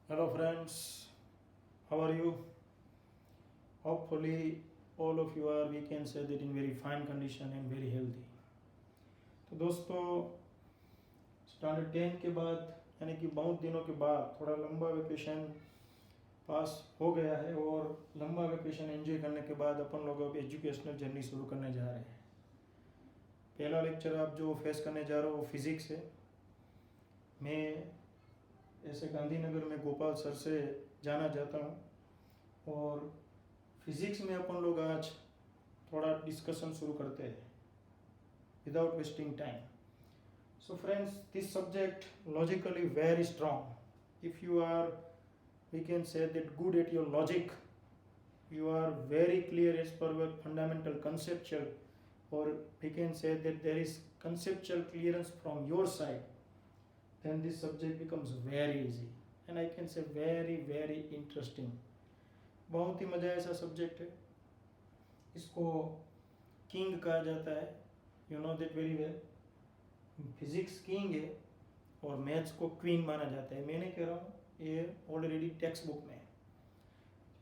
Hello, friends. How are you? Hopefully, all of you are, we can say that in very fine condition and very healthy. तो दोस्तों standard 10 के बाद यानी कि बहुत दिनों के बाद थोड़ा लंबा वेकेशन पास हो गया है और लंबा वेकेशन एंजॉय करने के बाद अपन लोग अब एजुकेशनल जर्नी शुरू करने जा रहे हैं। पहला लेक्चर आप जो फेस करने जा रहे हो वो फिज़िक्स है। मैं ऐसे गांधीनगर में गोपाल सर से जाना चाहता हूँ और फिज़िक्स में अपन लोग आज थोड़ा डिस्कशन शुरू करते हैं without wasting time. So friends, this subject logically very strong. If you are, we can say that good at your logic, you are very clear as per your fundamental conceptual, or we can say that there is conceptual clearance from your side, then this subject becomes very easy and I can say very very interesting. बहुत ही मज़ा ऐसा subject है। इसको king कहा जाता है, you know that very well. Physics king है और मैथ्स को क्वीन माना जाता है। मैं नहीं कह रहा हूँ, ये ऑलरेडी टेक्स्ट बुक में है।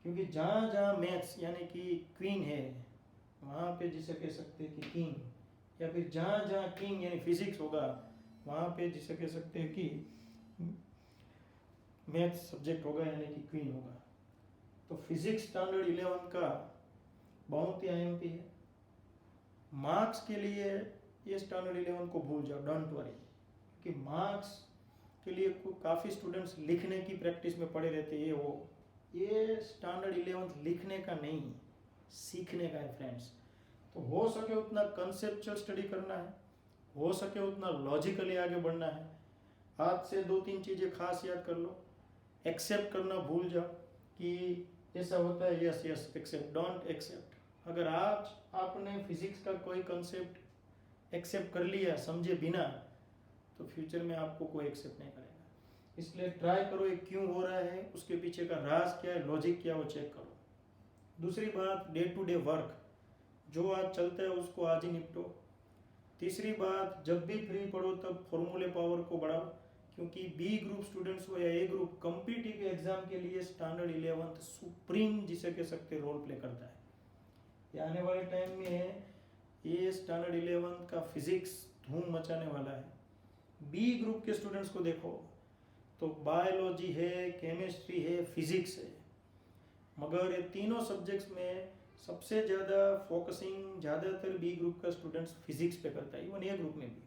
क्योंकि जहाँ जहाँ मैथ्स यानी कि क्वीन है वहाँ पे जिसे कह सकते हैं कि किंग, या फिर जहाँ जहाँ किंग यानी फिजिक्स होगा वहाँ पे जिसे कह सकते हैं कि मैथ्स सब्जेक्ट होगा यानी कि क्वीन होगा। तो फिजिक्स स्टैंडर्ड 11 का बहुत ही आईएमपी है। मार्क्स के लिए ये स्टैंडर्ड 11 को भूल जाओ, डोंट वरी, कि मार्क्स के लिए काफ़ी स्टूडेंट्स लिखने की प्रैक्टिस में पड़े रहते हैं। ये स्टैंडर्ड 11 लिखने का नहीं, सीखने का है फ्रेंड्स। तो हो सके उतना कंसेप्चुअल स्टडी करना है, हो सके उतना लॉजिकली आगे बढ़ना है। आज से 2-3 चीज़ें खास याद कर लो। एक्सेप्ट करना भूल जाओ कि ऐसा होता है, yes yes accept, don't accept. अगर आज आपने फिजिक्स का कोई कंसेप्ट एक्सेप्ट कर लिया समझे बिना, तो फ्यूचर में आपको कोई एक्सेप्ट नहीं करेगा। इसलिए ट्राई करो ये क्यों हो रहा है, उसके पीछे का राज क्या है, लॉजिक क्या है, वो चेक करो। दूसरी बात, डे टू डे वर्क जो आज चलता है उसको आज ही निपटो। तीसरी बात, जब भी फ्री पढ़ो तब फॉर्मूले पावर को बढ़ाओ, क्योंकि बी ग्रुप स्टूडेंट्स हो या ए ग्रुप, कॉम्पिटिटिव एग्जाम के लिए स्टैंडर्ड 11 सुप्रीम जिसे कह सकते रोल प्ले करता है। ये आने वाले टाइम में ये स्टैंडर्ड 11 का फिजिक्स धूम मचाने वाला है। बी ग्रुप के स्टूडेंट्स को देखो तो बायोलॉजी है, केमिस्ट्री है, फिजिक्स है, मगर ये तीनों सब्जेक्ट्स में सबसे ज़्यादा फोकसिंग ज़्यादातर बी ग्रुप का स्टूडेंट्स फिजिक्स पे करता है। इवन ए ग्रुप में भी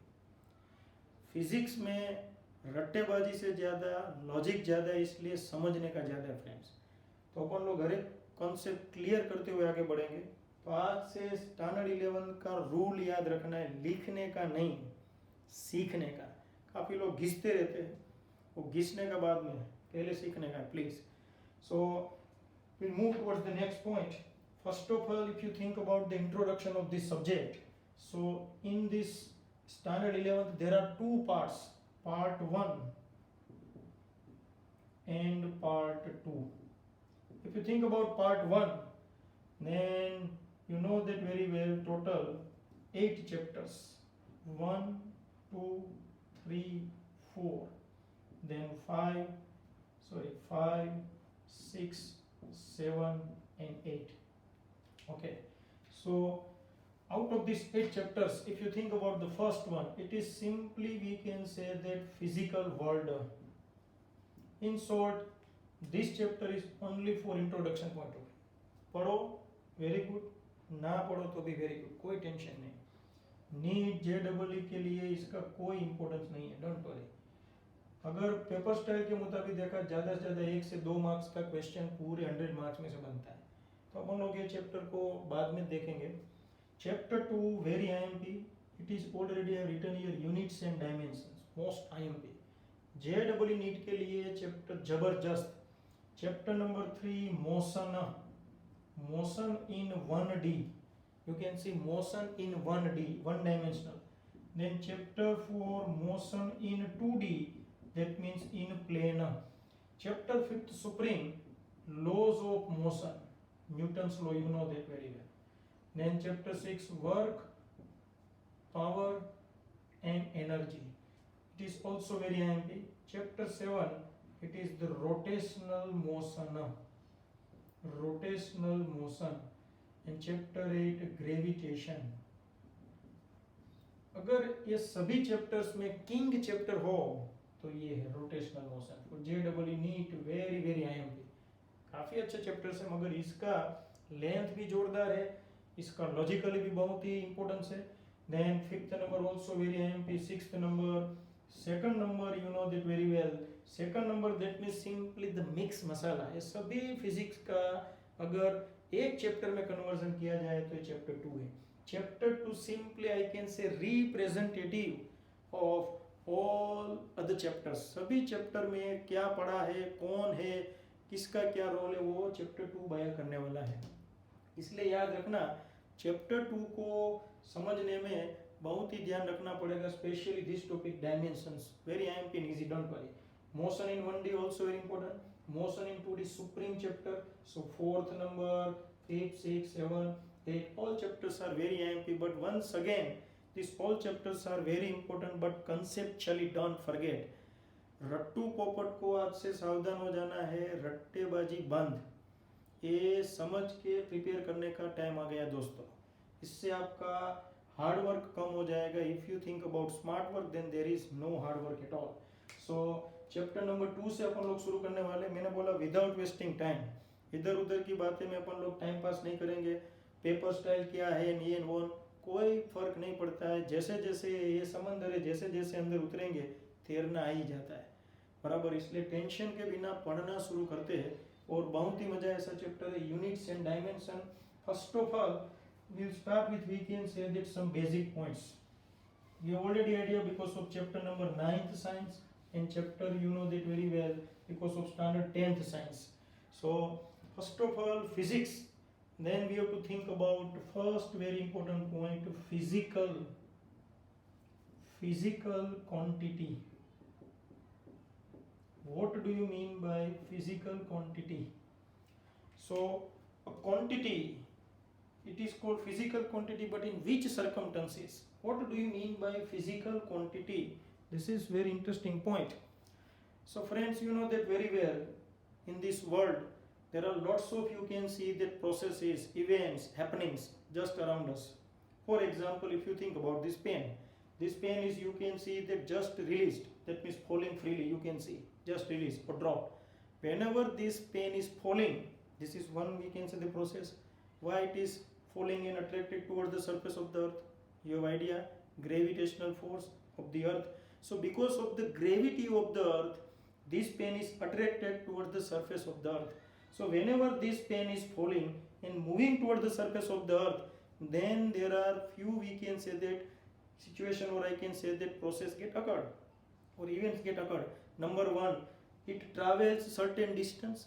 फिजिक्स में रट्टेबाजी से ज़्यादा लॉजिक ज़्यादा है, इसलिए समझने का ज़्यादा है फ्रेंड्स। तो अपन लोग हर एक कॉन्सेप्ट क्लियर करते हुए आगे बढ़ेंगे। तो आज से स्टैंडर्ड 11 का रूल याद रखना है, लिखने का नहीं, सीखने का। काफ़ी लोग घिसते रहते हैं, वो घिसने का बाद में, पहले सीखने का है please. So we'll move towards the next point. First of all, if you think about the introduction of this subject, so in this standard 11th there are two parts, part 1 and part 2. If you think about part 1, then you know that very well, total 8 chapters, 1 2 3 4, then 5 6 7 and 8. Okay, so out of these 8 chapters, if you think about the first one, it is simply, we can say that, physical world. In short, this chapter is only for introduction point of view. पढ़ो very good, ना पढ़ो तो भी very good, कोई tension नहीं। NEET JEE के लिए इसका कोई इंपॉर्टेंस नहीं है, डोंट वरी। अगर पेपर स्टाइल के मुताबिक देखा, ज़्यादा से ज़्यादा 1 से 2 मार्क्स का क्वेश्चन पूरे 100 मार्क्स में से बनता है। तो अपन लोग ये चैप्टर को बाद में देखेंगे। Chapter 2 very IMP, it is already have written your units and dimensions, most IMP। JEE NEET के लिए चैप्टर जबरदस्त। Chapter number 3 motion, motion in 1D, you can see motion in 1D, one dimensional. Then chapter 4 motion in 2D, that means in plane. Chapter 5 supreme, laws of motion, Newton's law, you know that very well. Then chapter 6 work, power and energy, it is also very IMP. Chapter 7 It is the rotational motion. Rotational motion. And chapter 8 gravitation. अगर ये सभी chapters में king chapter हो तो ये है rotational motion for JEE NEET very very IMP. काफ़ी अच्छा चैप्टर है मगर इसका लेंथ भी जोरदार है, इसका लॉजिकली भी बहुत ही इंपॉर्टेंस है. Then fifth number also very IMP. Sixth number, second number you know that very well. Second number that means simply the mix masala. ये सभी फिजिक्स का अगर एक चैप्टर में कन्वर्जन किया जाए तो ये चैप्टर 2 है. Chapter 2 simply I can say representative of all other chapters. सभी चैप्टर में क्या पढ़ा है, कौन है, किसका क्या रोल है, वो चैप्टर 2 बयां करने वाला है. इसलिए याद रखना चैप्टर 2 को समझने में बहुत ही ध्यान रखना पड़ेगा. Specially this topic dimensions very IMP and easy, don't worry. Motion in 1D also very important. Motion in 2D supreme chapter. So fourth number, fifth, sixth, seventh, eighth, all chapters are very IMP. But once again, these all chapters are very important. But conceptually don't forget. रट्टू पोपट को आज से सावधान हो जाना है. रट्टेबाजी बंद. ये समझ के प्रिपेयर करने का टाइम आ गया दोस्तों. इससे आपका हार्ड वर्क कम हो जाएगा. If you think about smart work then there is no hard work at all. So chapter number 2 से अपन लोग शुरू करने वाले. मैंने बोला विदाउट वेस्टिंग टाइम. इधर उधर की बातें में अपन लोग टाइम पास नहीं करेंगे. पेपर स्टाइल क्या है, ये वो कोई फर्क नहीं पड़ता है. जैसे जैसे ये समंदर है, जैसे जैसे अंदर उतरेंगे तैरना आ ही जाता है बराबर. इसलिए टेंशन के बिना पढ़ना शुरू करते हैं और बहुत ही मजा ऐसा चैप्टर है. Units and dimension. First of all we'll start with, we can say that some basic points. You already idea because of chapter number 9th science and chapter you know that very well because of standard 10th science. So first of all physics, then we have to think about first very important point, physical quantity. What do you mean by physical quantity? So a quantity, it is called physical quantity, but in which circumstances? What do you mean by physical quantity? This is very interesting point. So friends, you know that very well. In this world, there are lots of, you can see that processes, events, happenings just around us. For example, if you think about this pen is, you can see that just released. That means falling freely, you can see, just released or dropped. Whenever this pen is falling, this is one, we can say the process. Why it is falling and attracted towards the surface of the earth? You have idea? Gravitational force of the earth. So because of the gravity of the earth, this pen is attracted towards the surface of the earth. So whenever this pen is falling and moving towards the surface of the earth, then there are few, we can say that situation, or I can say that process get occurred or events get occurred. Number one, it travels certain distance.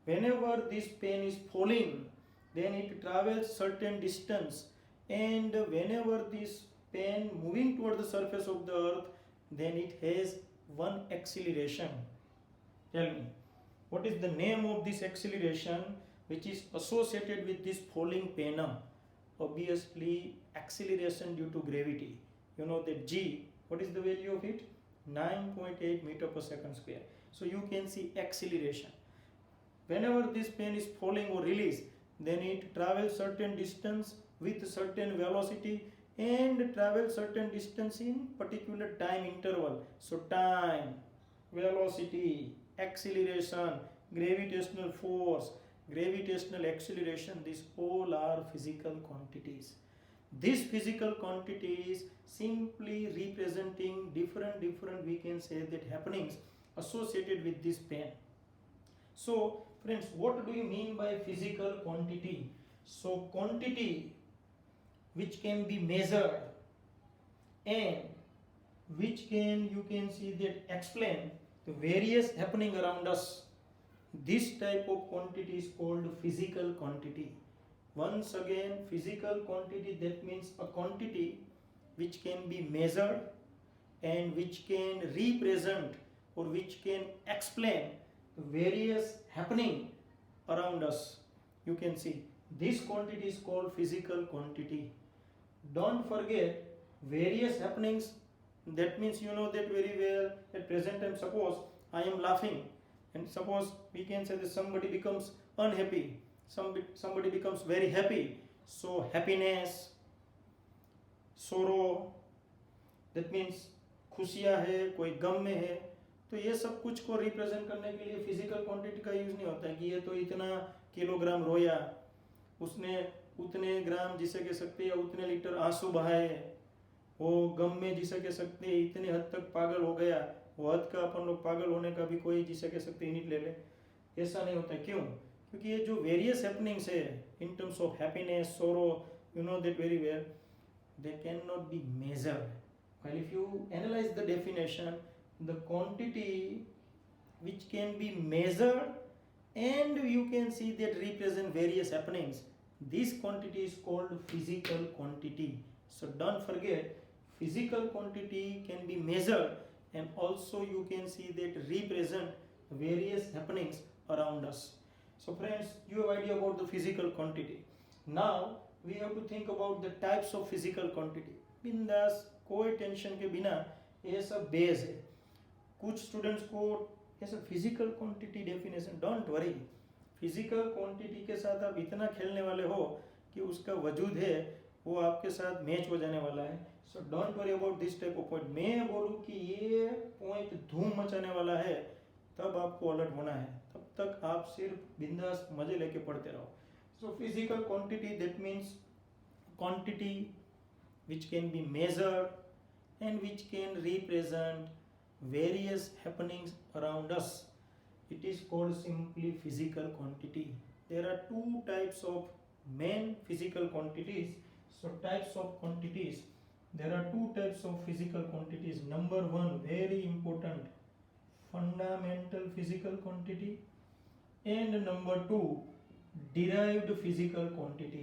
Whenever this pen is falling, then it travels certain distance, and whenever this pen moving toward the surface of the earth, then it has one acceleration. Tell me, what is the name of this acceleration which is associated with this falling pen? Obviously, acceleration due to gravity. You know that G, what is the value of it? 9.8 meter per second square. So you can see acceleration. Whenever this pen is falling or released, then it travels certain distance with certain velocity and travels certain distance in particular time interval. So time, velocity, acceleration, gravitational force, gravitational acceleration, these all are physical quantities. These physical quantities simply representing different we can say that happenings associated with this pen. So friends, what do you mean by physical quantity? So quantity which can be measured and which can, you can see that explain the various happening around us. This type of quantity is called physical quantity. Once again, physical quantity, that means a quantity which can be measured and which can represent or which can explain various happening around us. You can see this quantity is called physical quantity. Don't forget, various happenings That means you know that very well. At present time, suppose I am laughing, and suppose we can say that somebody becomes unhappy, somebody becomes very happy. So happiness, sorrow, that means खुशियाँ है, कोई गम में है, तो ये सब कुछ को रिप्रेजेंट करने के लिए फिजिकल क्वांटिटी का यूज नहीं होता है कि ये तो इतना किलोग्राम रोया, उसने उतने ग्राम जिसे कह सकते हैं उतने लीटर आंसू बहाए, वो गम में जिसे कह सकते हैं इतने हद तक पागल हो गया, वो हद का अपन लोग पागल होने का भी कोई जिसे कह सकते यूनिट ले ले, ऐसा नहीं होता। क्यों? क्योंकि ये जो वेरियस हैपनिंग्स है इन टर्म्स ऑफ हैप्पीनेस, सोरो, you know that very well, they cannot be measured. While if you analyze the definition, the quantity which can be measured and you can see that represent various happenings, this quantity is called physical quantity. So don't forget, physical quantity can be measured and also you can see that represent various happenings around us. So friends, you have idea about the physical quantity. Now we have to think about the types of physical quantity. बिंदास, कोई tension के बिना, ये सब base है। कुछ students को ऐसा physical quantity definition, don't worry, physical quantity के साथ आप इतना खेलने वाले हो कि उसका वजूद है वो आपके साथ मैच हो जाने वाला है। सो don't worry about this type of point. मैं बोलूँ कि ये पॉइंट धूम मचाने वाला है, तब आपको अलर्ट होना है, तब तक आप सिर्फ बिंदास मजे लेके पढ़ते रहो। So physical quantity, that means quantity which can be measured and which can represent various happenings around us. It is called simply physical quantity. There are two types of main physical quantities. So types of quantities. There are two types of physical quantities. Number one, very important, fundamental physical quantity, and number two, derived physical quantity.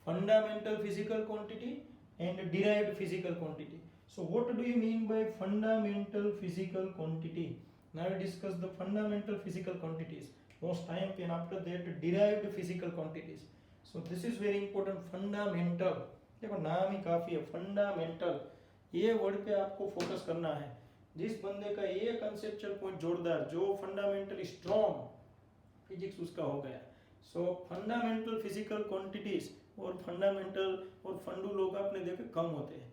Fundamental physical quantity and derived physical quantity. So what do you mean by fundamental physical quantity? Now we discuss the fundamental physical quantities. Most time and after that derived physical quantities. So this is very important. fundamental, देखो नाम ही काफी है, fundamental, ये word पे आपको focus करना है। जिस बंदे का ये कंसेप्चुअल पॉइंट जोरदार, जो फंडामेंटल स्ट्रॉन्ग फिजिक्स उसका हो गया। सो फंडामेंटल फिजिकल क्वांटिटीज और फंडामेंटल और फंडू लोग आपने देखे कम होते हैं,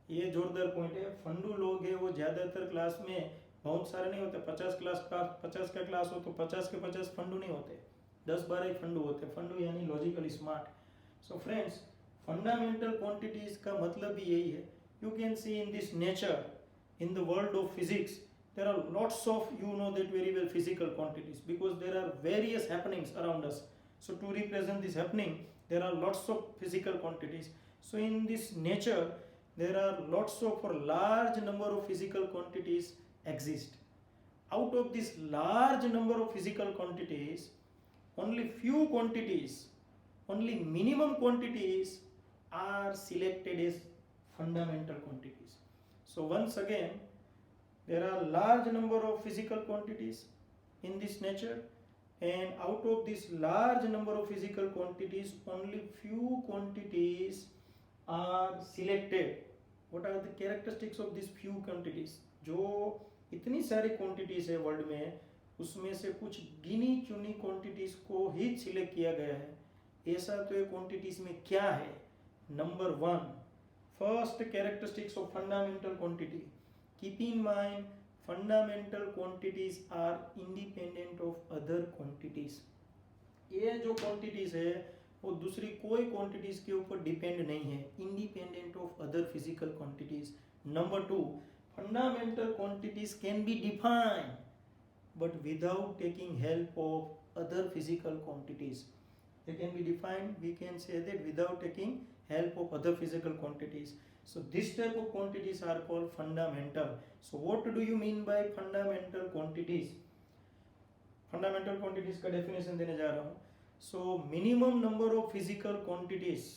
ये जोरदार पॉइंट है। फंडू लोग है वो ज़्यादातर क्लास में बहुत सारे नहीं होते, 50 का क्लास हो तो 50 के 50 फंडू नहीं होते, 10-12 ही फंडू होते। फंडू यानी logically smart. So friends, fundamental quantities का मतलब भी यही है। You can C in this nature, in the world of physics, there are lots of, you know that very well, physical quantities, because there are various happenings around us. So to represent this happening, there are lots of physical quantities. So in this nature, there are lots of, or large number of physical quantities exist. Out of this large number of physical quantities, only few quantities, only minimum quantities are selected as fundamental quantities. So once again, there are large number of physical quantities in this nature, and out of this large number of physical quantities, only few quantities are selected. What are the characteristics of these few quantities? जो इतनी सारी quantities है world में, उसमें से कुछ गिनी चुनी quantities को ही सिलेक्ट किया गया है। ऐसा तो ये quantities में क्या है? Number 1, first characteristics of fundamental quantity. Keep in mind, fundamental quantities are independent of other quantities. ये जो quantities है वो दूसरी कोई quantities के ऊपर डिपेंड नहीं है, independent of other physical quantities. Number 2, fundamental quantities can be defined but without taking help of other physical quantities. They can be defined, we can say that, without taking help of other physical quantities. So this type of quantities are called fundamental. So what do you mean by fundamental quantities? Fundamental quantities का definition देने जा रहा हूँ. So minimum number of physical quantities,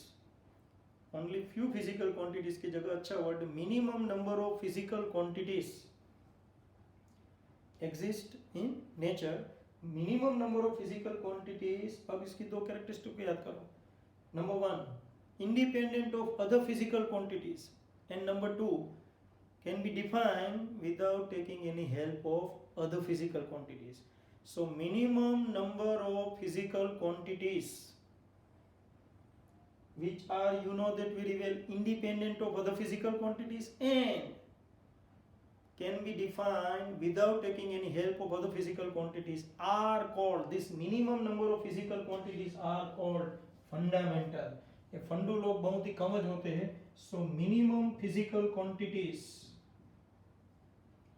only few physical quantities की जगह अच्छा word, minimum number of physical quantities exist in nature. Minimum number of physical quantities, अब इसकी दो characteristics को याद करो. Number 1, independent of other physical quantities, and number 2, can be defined without taking any help of other physical quantities. So minimum number of physical quantities which are, you know that very well, independent of other physical quantities and can be defined without taking any help of other physical quantities are called, this minimum number of physical quantities are called fundamental. ये फंडू लोग बहुत ही कम होते हैं. So minimum physical quantities,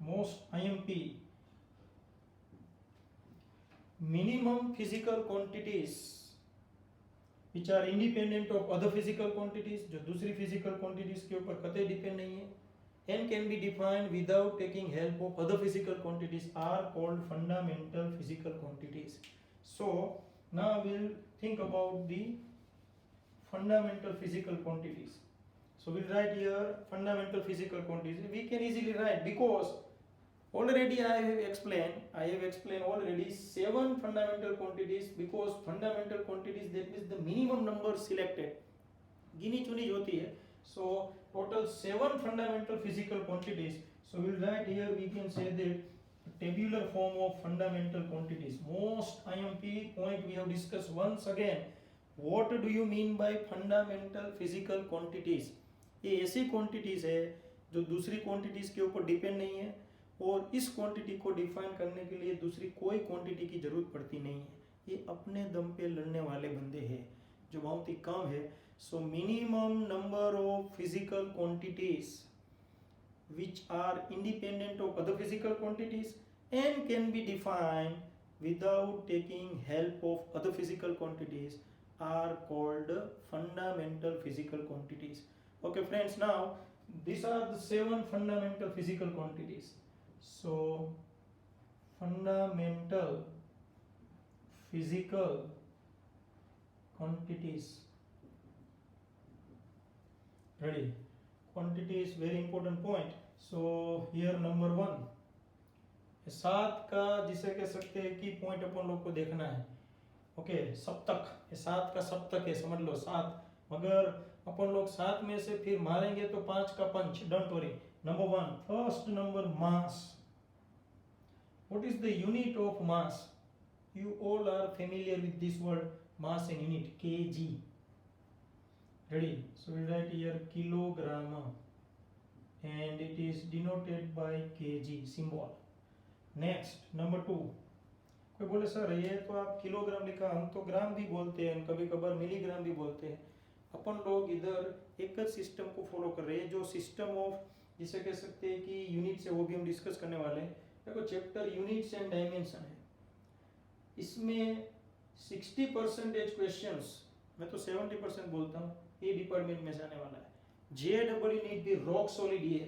most IMP, minimum physical quantities which are independent of other physical quantities, जो दूसरी physical quantities के ऊपर कतई डिपेंड नहीं है, and can be defined without taking help of other physical quantities are called fundamental physical quantities. So now we'll think about the fundamental physical quantities. So we'll write here fundamental physical quantities. We can easily write because already I have explained already 7 fundamental quantities, because fundamental quantities, that means the minimum number selected, गिनी चुनी होती है. So total 7 fundamental physical quantities. So we'll write here, we can say that tabular form of fundamental quantities. Most IMP point we have discussed once again. What do you mean by fundamental physical quantities? ये ऐसी quantities है जो दूसरी quantities के ऊपर depend नहीं है और इस क्वांटिटी को डिफाइन करने के लिए दूसरी कोई क्वांटिटी की जरूरत पड़ती नहीं है. ये अपने दम पे लड़ने वाले बंदे हैं जो बहुत ही कम है. So minimum number of physical quantities which are independent of other physical quantities and can be defined without taking help of other physical quantities are called fundamental physical quantities. Okay friends, now these are the 7 fundamental physical quantities. So fundamental physical quantities. Ready? Quantity is very important point. So here number 1, 7 का जिसे कह सकते हैं कि point अपन लोग को देखना है. ओके, सप्तक, ये 7 का सप्तक है, समझ लो 7. मगर अपन लोग 7 में से फिर मारेंगे तो 5 का punch. Don't worry. Number 1, first number, mass. What is the unit of mass? You all are familiar with this word, mass and unit, kg. Ready? So we write here kilogram and it is denoted by kg symbol. Next, number 2. कोई बोले sir ये तो आप kilogram लिखा, हम तो ग्राम भी बोलते हैं, कभी कभार मिलीग्राम भी बोलते हैं. अपन लोग इधर एक सिस्टम को फॉलो कर रहे हैं जो सिस्टम ऑफ, जिसे कह सकते हैं कि यूनिट्स है, वो भी हम डिस्कस करने वाले हैं. देखो चैप्टर यूनिट्स एंड डायमेंशन है, इसमें 60% क्वेश्चंस, मैं तो 70% बोलता हूँ, ये डिपार्टमेंट में से आने वाला है. JEE नीट भी रॉक सॉलिड ये है.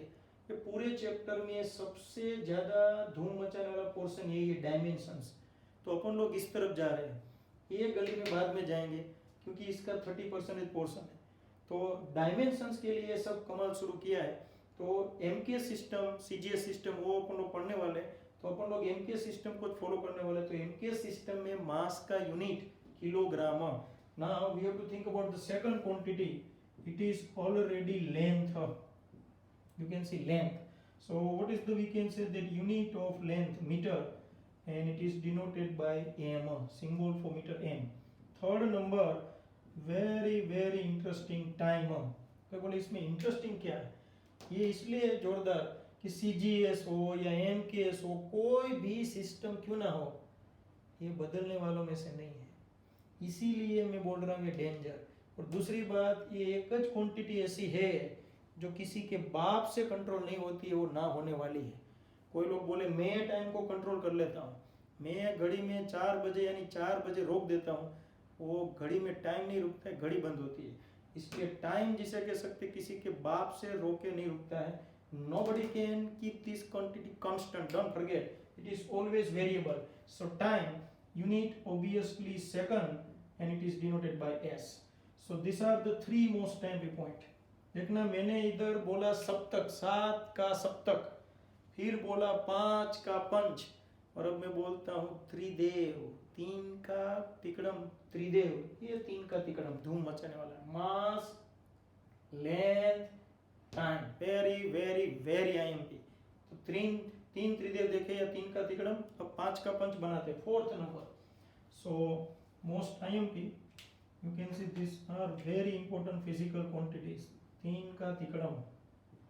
ये पूरे चैप्टर में सबसे ज़्यादा धूम मचाने वाला पोर्शन यही है, डायमेंशंस. तो अपन लोग इस तरफ जा रहे हैं, ये गली में बाद में जाएंगे क्योंकि इसका 30% पोर्शन है. तो डायमेंशंस के लिए सब कमाल शुरू किया है. तो MK सिस्टम, CGS सिस्टम वो अपन लोग पढ़ने वाले हैं. तो अपन लोग MK सिस्टम को फॉलो करने वाले. तो MK सिस्टम में मास का unit kilogram. Now we have to think about the second quantity. It is already length. You can see length. So what is the, we can say that unit of length metre and it is denoted by m, symbol for meter m. Third number, very interesting, time. तो बोले इसमें interesting क्या है? ये इसलिए जोरदार कि CGS हो या MKS हो, कोई भी सिस्टम क्यों ना हो, ये बदलने वालों में से नहीं है. इसीलिए मैं बोल रहा हूँ ये डेंजर. और दूसरी बात, ये एक ज क्वांटिटी ऐसी है जो किसी के बाप से कंट्रोल नहीं होती है, वो ना होने वाली है. कोई लोग बोले मैं टाइम को कंट्रोल कर लेता हूँ, मैं घड़ी में 4 बजे यानी 4 बजे रोक देता हूँ, वो घड़ी में टाइम नहीं रुकता है, घड़ी बंद होती है. इसलिए टाइम जिसे कह सकते किसी के बाप से रोके नहीं रुकता है. Nobody can keep this quantity constant. Don't forget, it is always variable. So time unit obviously second and it is denoted by S. So these are the 3 most timely point. देखना, मैंने इधर बोला सप्तक, 7 का सप्तक, फिर बोला 5 का पंच, और अब मैं बोलता हूँ त्रिदेव, 3 का तिकड़म, त्रिदेव, ये 3 का तिकड़म धूम मचाने वाला है. Mass, length time. Very very very IMP. तो तीन तीन त्रिदेव देखे या तीन का तिकड़म, अब पांच का पंच बनाते। Fourth number, so most IMP you can see these are very important physical quantities. तीन का तिकड़म,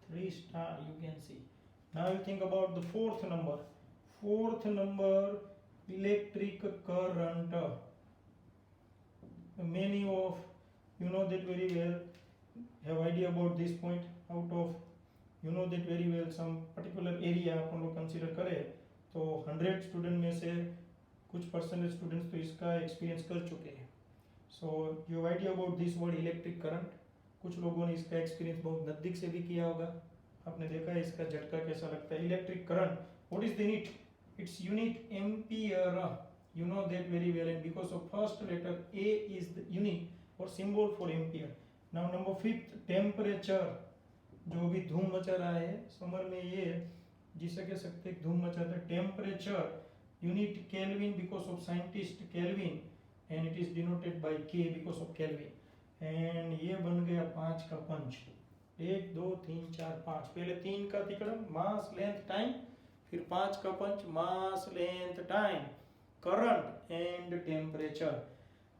3 star you can see. Now you think about the fourth number. Fourth number, electric current. Many of you know that very well, have idea about this point. Out of you know that very well, some particular area अपन लोग consider करें तो 100 student में से कुछ percentage students तो इसका experience कर चुके हैं. So you idea about this word electric current. कुछ लोगों ने इसका एक्सपीरियंस बहुत नज़दीक से भी किया होगा, आपने देखा है इसका झटका कैसा लगता है. Electric current, what is the unit? Its unit ampere. You know that very well, and because of first letter A is the unit or symbol for ampere. Now number 5th, temperature. जो भी धूम मचा रहा है summer में, ये जिसे कह सकते हैं धूम मचाता है. Temperature unit kelvin because of scientist kelvin, and it is denoted by के बिकॉज ऑफ केल्विन. एंड ये बन गया पांच का पंच. 1 2 3 4 5. पहले तीन का तिकड़म, मास लेंथ टाइम, फिर पांच का punch, mass length time, current and temperature.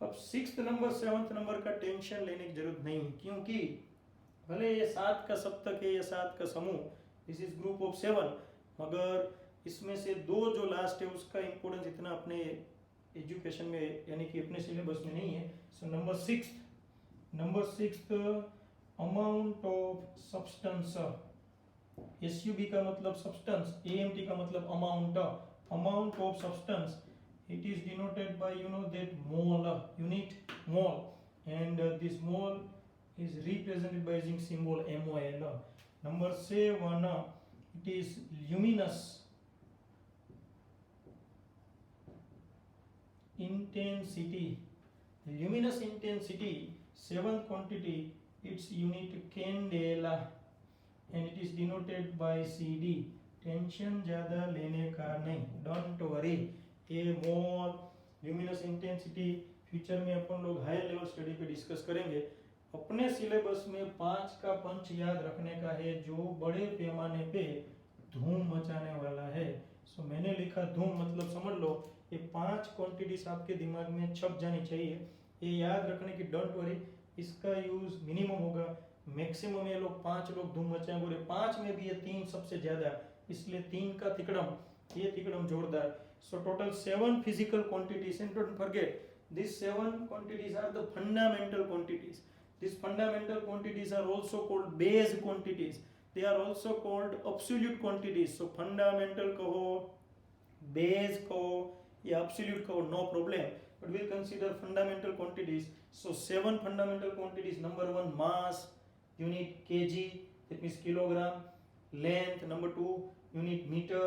अब 6th नंबर 7th नंबर का टेंशन लेने की जरूरत नहीं, क्योंकि भले ये 7 का सप्तक है या 7 का समूह, दिस इज ग्रुप ऑफ 7, मगर इसमें से दो जो लास्ट है उसका इंपॉर्टेंस इतना अपने एजुकेशन में यानी कि अपने सिलेबस में नहीं है. So number 6 amount of substance. SUB का मतलब सब्सटेंस, एएमटी का मतलब amount. Amount of substance, it is denoted by you know that mole, unit mole, and this mole is represented by using symbol mol. Number 7, it is luminous intensity. Luminous intensity, 7th quantity, its unit candela, and it is denoted by CD. Tension ज़्यादा लेने का नहीं, don't worry. ये मोल, luminous intensity future में अपन लोग high level study पे discuss करेंगे. अपने सिलेबस में 5 का पंच याद रखने का है जो बड़े पैमाने पे धूम मचाने वाला है. सो मैंने लिखा धूम, मतलब समझ लो ये 5 क्वांटिटीज आपके दिमाग में छप जानी चाहिए. ये याद रखने की डोंट वरी, इसका यूज मिनिमम होगा. मैक्सिमम ये लोग 5 लोग धूम मचाएंगे, और 5 में भी ये 3 सबसे ज्यादा, इसलिए 3 का तिकड़म, ये तिकड़म जोरदार. So total 7 physical quantities, and don't forget these 7 quantities are the fundamental quantities. These fundamental quantities are also called base quantities. They are also called absolute quantities. So fundamental कहो, base कहो या absolute कहो, no problem. But we'll consider fundamental quantities. So 7 fundamental quantities. Number 1, mass, unit kg, that means kilogram. Length, number 2, unit meter.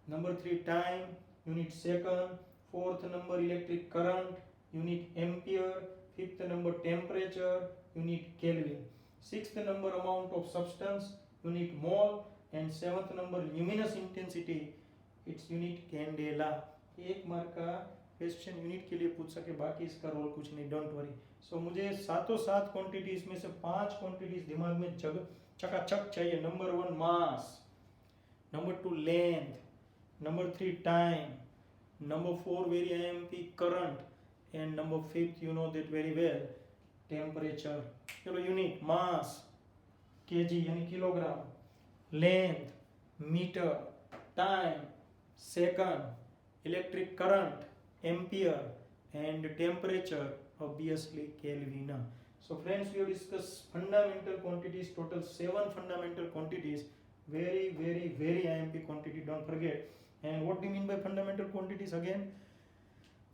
Number 3, time, unit second. 4th number, electric current, unit ampere. 5th number, temperature, unit Kelvin. 6th number, amount of substance, unit mole. And 7th number, luminous intensity, its unit candela. एक mark का question unit के लिए पूछ सके, बाकी इसका role कुछ नहीं, डोंट वरी. सो मुझे सातों 7 क्वांटिटीज में से 5 क्वांटिटीज दिमाग में चकाचक चाहिए. Number 1 mass, number 2 length, number 3 time, number 4 very IMP current, and number 5th you know that very well, temperature. चलो यूनिट, मास kg यानी kilogram, length metre, time second, electric current ampere, and temperature obviously Kelvin. So friends, we have discussed fundamental quantities, total 7 fundamental quantities. Very very very IMP quantity, don't forget. And what do you mean by fundamental quantities? Again,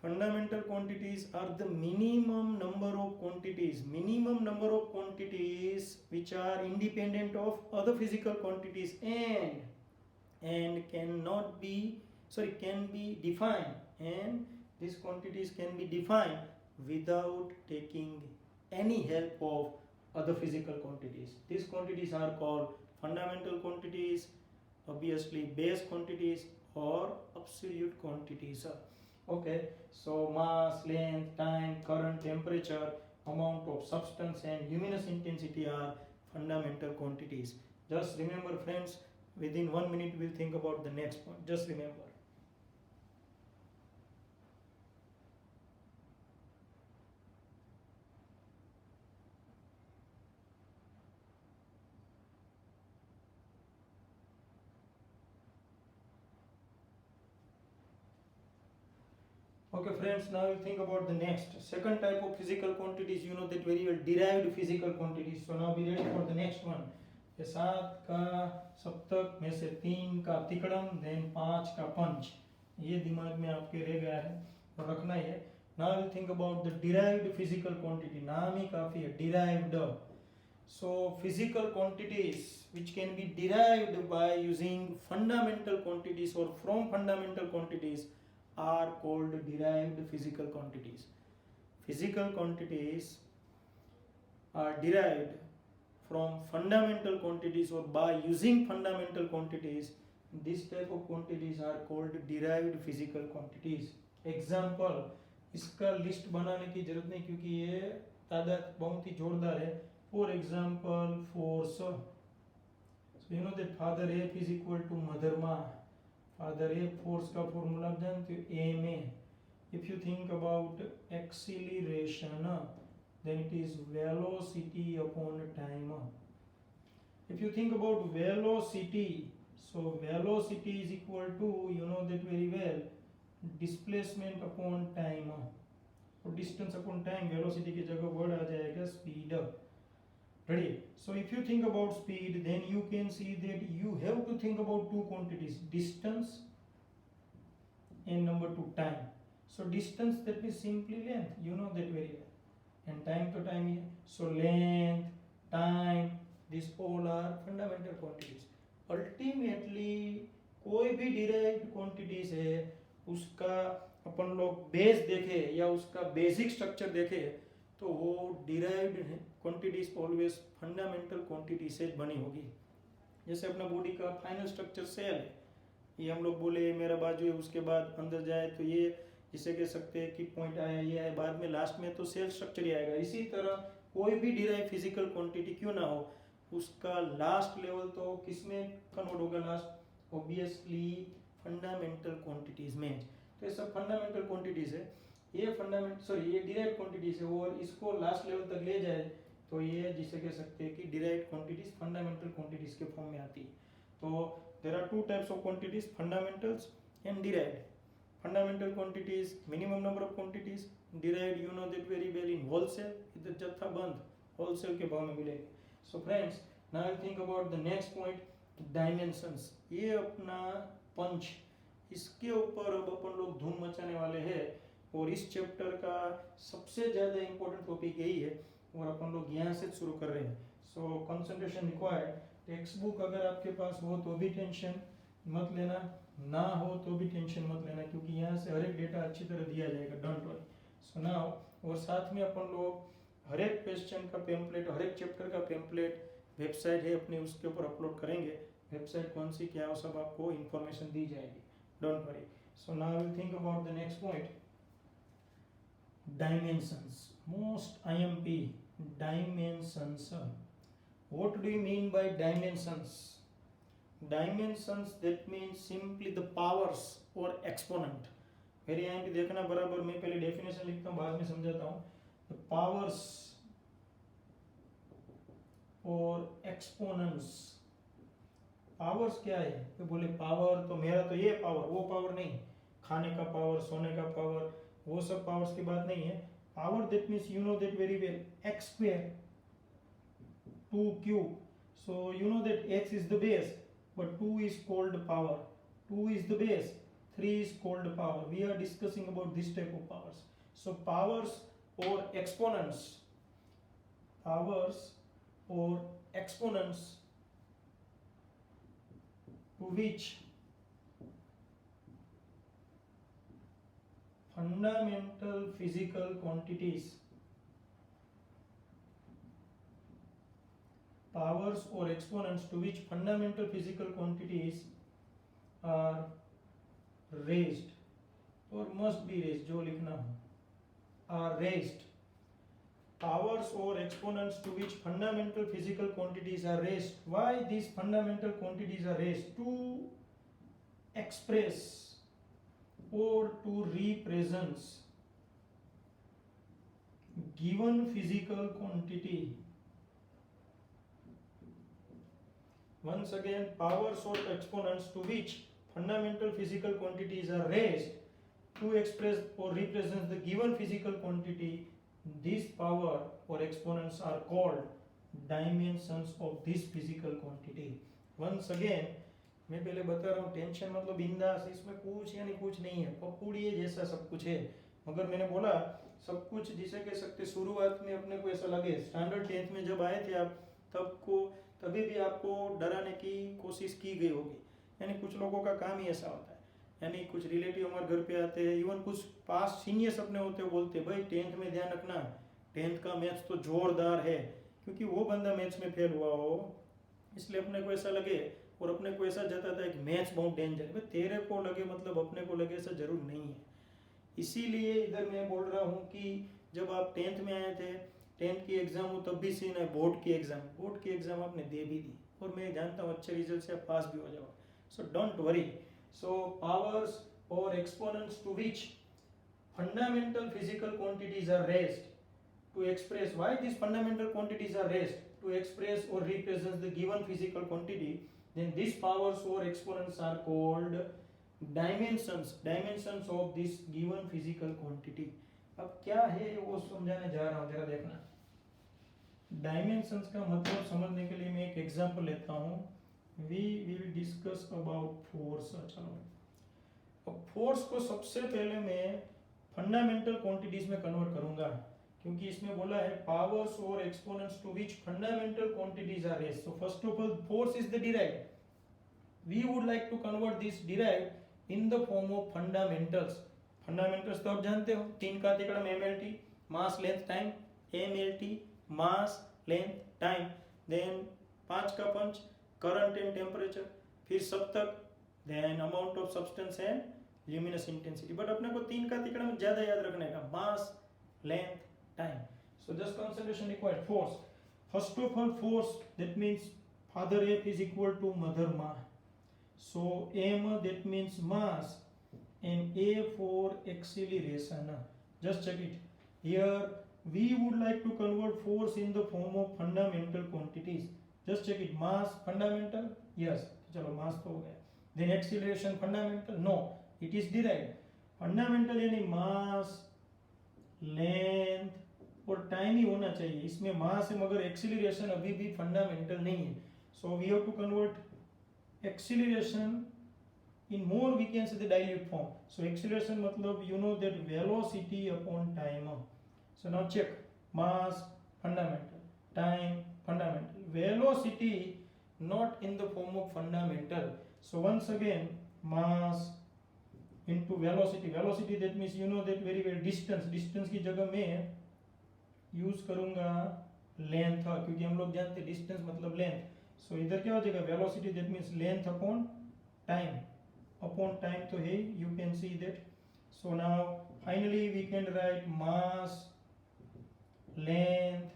fundamental quantities are the minimum number of quantities which are independent of other physical quantities and can be defined, and these quantities can be defined without taking any help of other physical quantities. These quantities are called fundamental quantities, obviously base quantities, or absolute quantities. Okay, so mass, length, time, current, temperature, amount of substance, and luminous intensity are fundamental quantities. Just remember friends, within 1 minute we'll think about the next point. Just remember. Okay friends, now we'll think about the next. Second type of physical quantities, you know that very well, derived physical quantities. So now be ready for the next one. 7 का सप्तक में से 3 का तिकड़म, then 5 का पंच. ये दिमाग में आपके रह गया है और रखना ही है. Now we'll think about the derived physical quantity. नाम ही काफी है, derived. So physical quantities which can be derived by using fundamental quantities or from fundamental quantities are called derived physical quantities. Physical quantities are derived from fundamental quantities or by using fundamental quantities. This type of quantities are called derived physical quantities. Example, इसका list बनाने की जरूरत नहीं क्योंकि ये तादाद बहुत ही जोरदार है. For example, force. So you know that father F is equal to mother ma. Father A, force का फॉर्मूला आप जानते हो, A में. If you think about acceleration, then it is velocity upon time. If you think about velocity, so velocity is equal to, you know that very well, displacement upon time. और distance upon time, velocity की जगह word आ जाएगा speed. Ready? So if you think about speed, then you can see that you have to think about two quantities, distance and number 2, time. So distance, that means simply length, you know that very well. And time to time, so length, time, these all are fundamental quantities. Ultimately कोई भी derived quantities है, उसका अपन लोग base देखे या उसका basic structure देखे तो वो derived quantities always fundamental quantity से बनी होगी. जैसे अपना बॉडी का फाइनल स्ट्रक्चर सेल है, ये हम लोग बोले मेरा बाजू है, उसके बाद अंदर जाए तो ये जिसे कह सकते हैं कि पॉइंट आया, ये आया, बाद में लास्ट में तो सेल स्ट्रक्चर ही आएगा. इसी तरह कोई भी डिराइव फिजिकल क्वांटिटी क्यों ना हो, उसका लास्ट लेवल तो किस में कन्वर्ट होगा लास्ट, ऑब्वियसली फंडामेंटल क्वांटिटीज में. तो ये सब फंडामेंटल क्वांटिटीज है, ये ये डिराइव्ड क्वांटिटीज है और इसको लास्ट लेवल तक ले जाए तो ये जिसे कह सकते हैं कि डिराइव्ड क्वांटिटीज फंडामेंटल क्वांटिटीज के फॉर्म में आती है. तो there are two types of quantities, fundamentals and derived. Fundamental quantities minimum number of quantities, derived you know that very well in wholesale, इधर जत्था बंद होलसेल के भाव में मिलेंगे. So friends, now I think about the next point, dimensions. ये अपना पंच, इसके ऊपर अब अपन लोग धूम मचाने वाले हैं और इस चैप्टर का सबसे ज़्यादा इम्पोर्टेंट टॉपिक यही है और अपन लोग यहाँ से शुरू कर रहे हैं. सो कंसंट्रेशन रिक्वायर्ड. टेक्स्ट बुक अगर आपके पास हो तो भी टेंशन मत लेना, ना हो तो भी टेंशन मत लेना क्योंकि यहाँ से हर एक डेटा अच्छी तरह दिया जाएगा. Don't worry. सो नाउ, और साथ में अपन लोग हर एक क्वेश्चन का पेम्पलेट, हर एक चैप्टर का पेम्पलेट वेबसाइट है अपनी, उसके ऊपर अपलोड करेंगे. वेबसाइट कौन सी क्या हो सब आपको इन्फॉर्मेशन दी जाएगी. Don't worry. So now will think about the next point, dimensions. Most IMP dimensions. What do you mean by dimensions? Dimensions, that means simply the powers or exponent. मेरे IMP देखना बराबर, मैं पहले डेफिनेशन लिखता हूँ बाद में समझाता हूँ. The powers or exponents. Powers क्या है, तो बोले पावर तो मेरा तो ये पावर, वो पावर नहीं, खाने का पावर, सोने का पावर, वो सब पावर्स की बात नहीं है. Power that means you know that very well, x square 2 cube. So you know that x is the base but 2 is called power, 2 is the base, 3 is called power. We are discussing about this type of powers. So powers or exponents, powers or exponents to which fundamental physical quantities, powers or exponents to which fundamental physical quantities are raised or must be raised, जो लिखना हो, are raised powers or exponents to which fundamental physical quantities are raised. Why these fundamental quantities are raised? To express or to represent given physical quantity. Once again, powers or exponents to which fundamental physical quantities are raised to express or represent the given physical quantity. These power or exponents are called dimensions of this physical quantity. Once again, मैं पहले बता रहा हूँ, tension मतलब बिंदास, इसमें कुछ यानी कुछ नहीं है, पपूड़िए जैसा सब कुछ है। मगर मैंने बोला सब कुछ जिसे कह सकते, शुरुआत में अपने को ऐसा लगे, स्टैंडर्ड 10th में जब आए थे आप तभी भी आपको डराने की कोशिश की गई होगी। यानी कुछ लोगों का काम ही ऐसा होता है, यानी कुछ रिलेटिव हमारे घर पे आते हैं, इवन कुछ पास सीनियर्स अपने होते हैं, बोलते भाई 10th में ध्यान रखना, 10th का मैथ्स तो जोरदार है, क्योंकि वो बंदा मैथ्स में फेल हुआ हो, इसलिए अपने को ऐसा लगे और अपने को ऐसा जताता है कि मैथ्स बहुत डेंजर है। भाई तेरे को लगे मतलब अपने को लगे, ऐसा जरूर नहीं है। इसीलिए इधर मैं बोल रहा हूँ कि जब आप 10th में आए थे, 10th की एग्जाम हो तब भी सीन है, बोर्ड की एग्जाम आपने दे भी दी, और मैं जानता हूँ अच्छे रिजल्ट से आप पास भी हो जाओ। So don't worry. So powers और exponents to which fundamental physical quantities are raised to express, why these fundamental quantities are raised to express or represent the given physical quantity, then these powers or exponents are called dimensions of this given physical quantity. अब क्या है वो समझाने जा रहा हूँ, जरा देखना। डायमेंशंस का मतलब समझने के लिए मैं एक एग्जांपल लेता हूँ। We will discuss about force. चलो, अब फोर्स को सबसे पहले मैं फंडामेंटल क्वांटिटीज में कन्वर्ट करूंगा, क्योंकि इसमें बोला है पावर्स और exponents to which fundamental quantities are raised. So first of all, force is the derived. We would like to convert this derived in the form of fundamentals. Fundamentals तो आप जानते हो, 3 का तिकड़म MLT, mass length time, MLT mass length time, then 5 का punch, current and temperature, फिर सप्तक, then amount of substance and luminous intensity. But अपने को 3 का तिकड़ा में ज्यादा याद रखने का, mass length time. So just concentration required. Force, first of all force, that means father F is equal to mother मा। So M that means mass and A for acceleration. Just check it. Here we would like to convert force in the form of fundamental quantities. Just check it. Mass fundamental? Yes. चलो mass तो हो गया. Then acceleration fundamental? No. It is derived. Fundamental यानी mass, length और time ही होना चाहिए। इसमें mass है मगर acceleration अभी भी fundamental नहीं है. So we have to convert acceleration in more, we can say the dilute form. So acceleration matlab you know that velocity upon time. So now check, mass fundamental, time fundamental, velocity not in the form of fundamental. So once again, mass into velocity, velocity that means you know that very well, distance की जगह मैं use करूंगा length, क्योंकि हम लोग जानते हैं distance मतलब लेंथ। सो इधर क्या हो जाएगा, velocity that means length upon time. Upon time तो है, you can see that. So now finally we can write mass length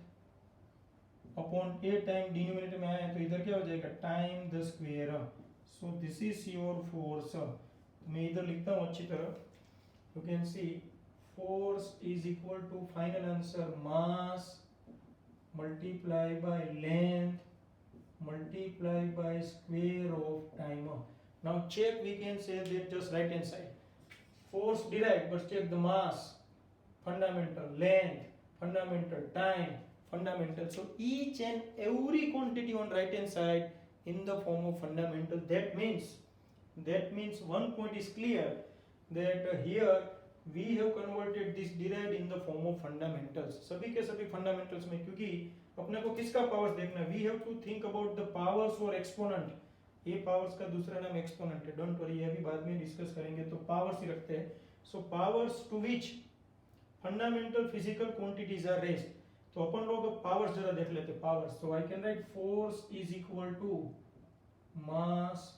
upon a time, denominator में आया तो इधर क्या हो जाएगा, time the square. So this is your force. मैं इधर लिखता हूँ अच्छी तरह, you can see force is equal to final answer mass multiply by length multiply by square of time. Now check, we can say that just right hand side, force derived, but check the mass fundamental, length fundamental, time fundamental. So each and every quantity on right hand side in the form of fundamental. That means one point is clear, that here we have converted this derived in the form of fundamentals. सभी के सभी fundamentals में, क्योंकि अपने को किसका powers देखना है, we have to think about the powers or exponent. ये पावर्स का दूसरा नाम एक्सपोनेंट है, डोंट वरी, ये भी बाद में डिस्कस करेंगे, तो पावर्स ही रखते हैं। So powers to which fundamental physical quantities are raised. तो अपन लोग अब पावर्स जरा देख लेते हैं। Powers, so I can write force is equal to mass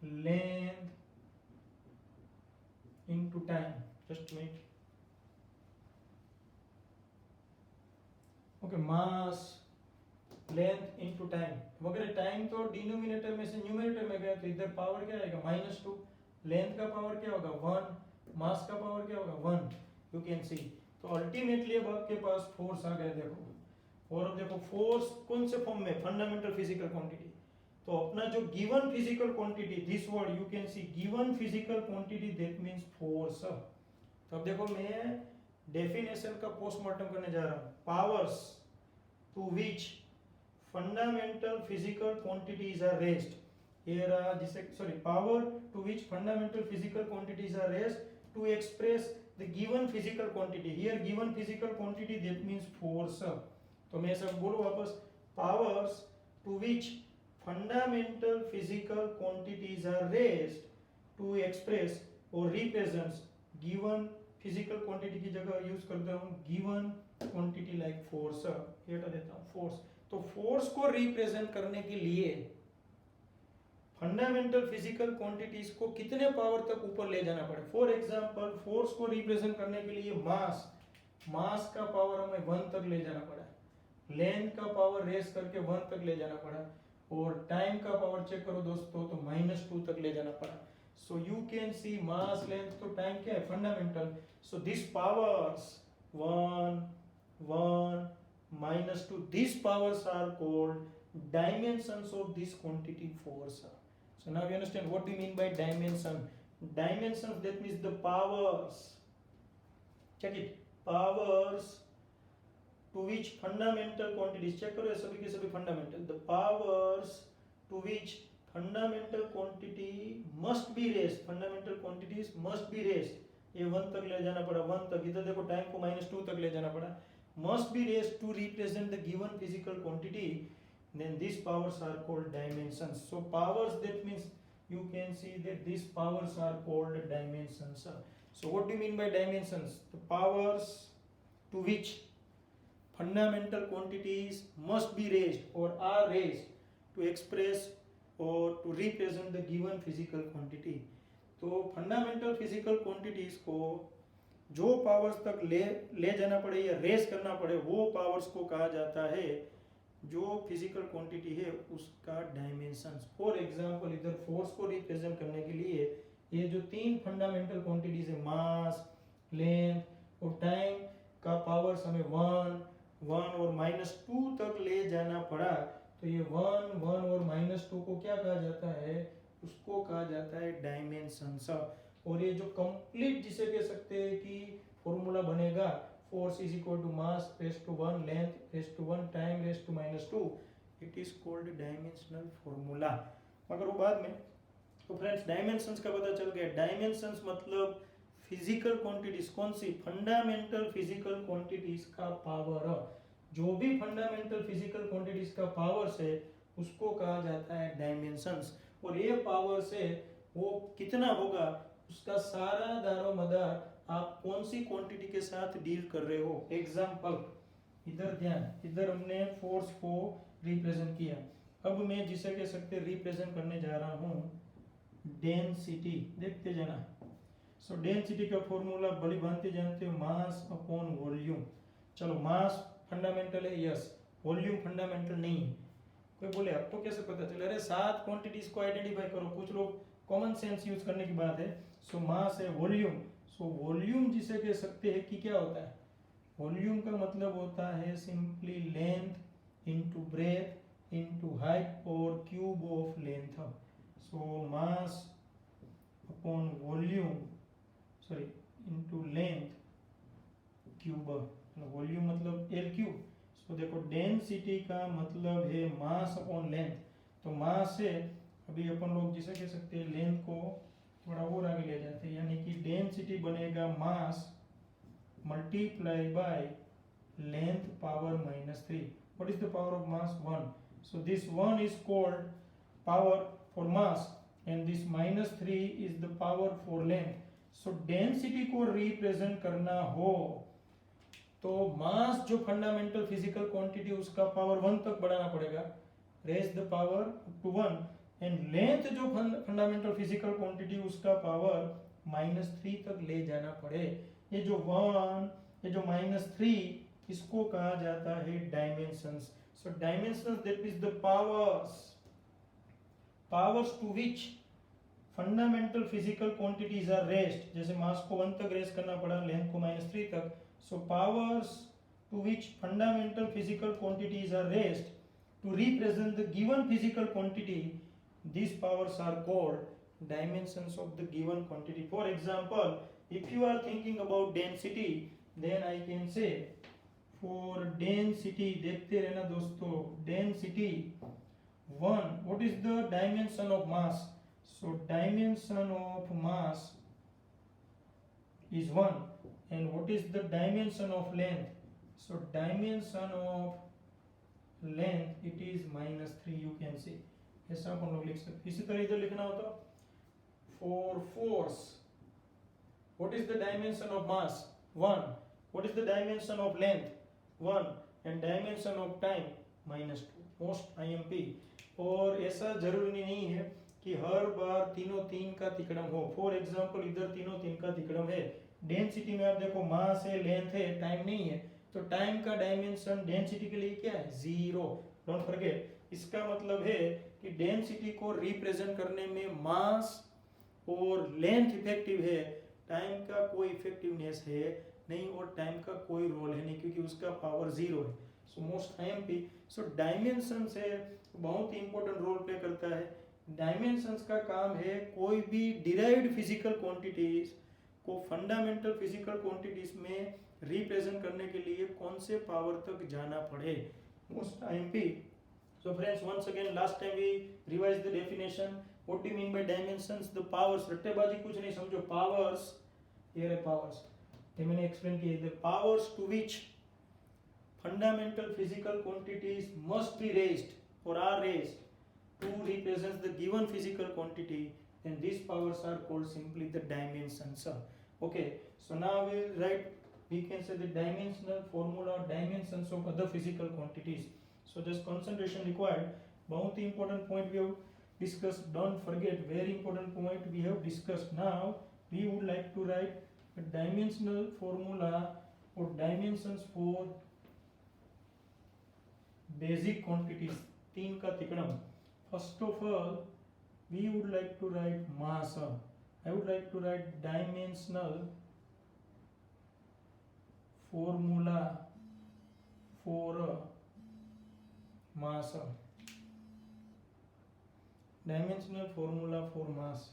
length into time. Just minute, mass length into time, मगर टाइम तो डिनोमिनेटर में से न्यूमरेटर में गया, तो इधर पावर क्या आएगा -2, लेंथ का पावर क्या होगा 1, मास का पावर क्या होगा 1, यू कैन सी। तो अल्टीमेटली अब आपके पास फोर्स आ गया देखो, और अब देखो फोर्स कौन से फॉर्म में, फंडामेंटल फिजिकल क्वांटिटी। तो अपना जो given physical quantity, this word you can C given physical quantity that means force. तो अब देखो मैं डेफिनेशन का पोस्टमार्टम करने जा रहा हूं, powers to which fundamental physical quantities are raised, here जिसे sorry power to which fundamental physical quantities are raised to express the given physical quantity, here given physical quantity that means force। तो मैं सब बोलूं वापस, powers to which fundamental physical quantities are raised to express और represents given physical quantity की जगह use करता हूं गिवन क्वांटिटी लाइक फोर्स, ये हटा देता हूं फोर्स। तो फोर्स को रिप्रेजेंट करने के लिए फंडामेंटल फिजिकल क्वांटिटीज को कितने पावर तक ऊपर ले जाना पड़े। फॉर एग्जांपल फोर्स को रिप्रेजेंट करने के लिए मास का पावर हमें 1 तक ले जाना पड़ा, लेंथ का पावर रेस करके 1 तक ले जाना पड़ा, और टाइम का पावर चेक करो दोस्तों तो -2 तक ले जाना पड़ा। So you can C mass length तो टाइम क्या है fundamental, so this powers 1 1 -2, these powers are called dimensions of this quantity force। So now you understand what we mean by dimension. Dimensions, that means the powers, check it, powers to which fundamental quantities, check करो ये सभी के सभी fundamental, the powers to which fundamental quantity must be raised, fundamental quantities must be raised, ये 1 तक ले जाना पड़ा, 1 तक, इधर देखो टाइम को -2 तक ले जाना पड़ा, must be raised to represent the given physical quantity, then these powers are called dimensions। So powers, that means you can see that these powers are called dimensions। So what do you mean by dimensions? The powers to which fundamental quantities must be raised or are raised to express or to represent the given physical quantity। तो fundamental physical quantities को जो powers तक ले जाना पड़े या race करना पड़े, वो पावर्स को कहा जाता है, जो फिजिकल क्वांटिटी है उसका डायमेंशंस। फॉर एग्जांपल इधर फोर्स को रिप्रेजेंट करने के लिए ये जो 3 फंडामेंटल क्वांटिटीज है, मास, लेंथ और टाइम का पावर्स हमें 1 1 और -2 तक ले जाना पड़ा। तो ये 1 1 और -2 को क्या कहा जाता है, उसको कहा जाता है डायमेंशंस। और ये जो कंप्लीट जिसे कह सकते हैं कि फॉर्मूला बनेगा, force is equal to mass raise to 1, length raise to 1, time raise to -2, it is called dimensional formula. मगर वो बाद में। तो फ्रेंड्स डायमेंशंस का पता चल गया, डायमेंशंस मतलब फिजिकल क्वांटिटीज, कौन सी, फंडामेंटल फिजिकल क्वांटिटीज का पावर, जो भी फंडामेंटल फिजिकल क्वांटिटीज का पावर्स है उसको कहा जाता है डायमेंशंस। और ये पावर से वो कितना होगा उसका सारा दारोमदार आप कौन सी क्वांटिटी के साथ डील कर रहे हो। एग्जांपल इधर ध्यान, इधर हमने फोर्स को रिप्रेजेंट किया, अब मैं जिसे कह सकते रिप्रेजेंट करने जा रहा हूं डेंसिटी, देखते जाना। सो डेंसिटी का फॉर्मूला बड़ी भांति जानते हो, मास अपॉन वॉल्यूम। चलो मास फंडामेंटल है, यस, वॉल्यूम फंडामेंटल नहीं है। कोई बोले आपको कैसे पता चले, अरे 7 क्वांटिटीज को आइडेंटिफाई करो, कुछ लोग कॉमन सेंस यूज करने की बात है। सो मास है, वॉल्यूम, सो वॉल्यूम जिसे कह सकते हैं कि क्या होता है, वॉल्यूम का मतलब होता है simply length into breadth into height और cube of length. So mass upon volume, sorry into length cube, volume मतलब एल क्यूब। सो देखो डेंसिटी का मतलब है मास अपॉन लेंथ, तो मास है, अभी अपन लोग जिसे कह सकते हैं लेंथ को थोड़ा और आगे ले जाते हैं, यानी कि डेंसिटी बनेगा mass multiply by length power -3। What is the power of mass, 1। So this 1 is called power for mass and this -3 is the power for length. So density को रिप्रेजेंट करना हो तो मास जो फंडामेंटल फिजिकल क्वांटिटी उसका power 1 तक बढ़ाना पड़ेगा, raise the power to 1, and length जो फंडामेंटल फिजिकल क्वांटिटी उसका पावर -3 तक ले जाना पड़े। ये जो 1 ये जो -3 इसको कहा जाता है dimensions. So dimensions that is the powers to which fundamental physical quantities are raised. जैसे मास को 1 तक रेस्ट करना पड़ा, लेंथ को -3 तक. So powers to which fundamental physical quantities are raised to represent the given physical quantity, these powers are called dimensions of the given quantity. For example, if you are thinking about density, then I can say for density, देखते रहना दोस्तों, density 1, what is the dimension of mass? So dimension of mass is 1. And what is the dimension of length? So dimension of length it is -3. You can सी, ऐसा अपन लोग लिख सकते. इसी तरह इधर लिखना हो तो for force, what is the dimension of mass? 1. What is the dimension of length? 1. And dimension of time -2. Most IMP. और ऐसा जरूरी नहीं है कि हर बार तीनों 3 का तिकड़म हो. फॉर एग्जांपल इधर तीनों 3 का तिकड़म है. डेंसिटी में आप देखो मास है, लेंथ है, टाइम नहीं है, तो टाइम का डायमेंशन डेंसिटी के लिए क्या है? 0. Don't forget. इसका मतलब है कि डेंसिटी को रिप्रेजेंट करने में मास और लेंथ इफेक्टिव है, टाइम का कोई इफेक्टिवनेस है नहीं और टाइम का कोई रोल है नहीं, क्योंकि उसका पावर 0 है. So most IMP. So dimension से बहुत ही इंपॉर्टेंट रोल प्ले करता है. डायमेंशंस का काम है कोई भी डिराइव्ड फिजिकल क्वांटिटीज को फंडामेंटल फिजिकल क्वांटिटीज में रिप्रेजेंट करने के लिए कौन से पावर तक जाना पड़े. Most IMP. So friends, once again, last time we revised the definition. What do you mean by dimensions? The powers. रट्टेबाजी कुछ नहीं समझो. Powers, here are powers. ये मैंने explain किए. The powers to which fundamental physical quantities must be raised or are raised to represent the given physical quantity, and these powers are called simply the dimensions. Okay. So now we will write. We can say the dimensional formula, dimensions of other physical quantities. So just concentration required. बहुत ही important point we have discussed. Don't forget, very important point we have discussed. Now we would like to write a dimensional formula or dimensions for basic quantities. 3 का तिकड़म. First of all, we would like to write mass. I would like to write dimensional formula for mass. Dimensional formula for mass.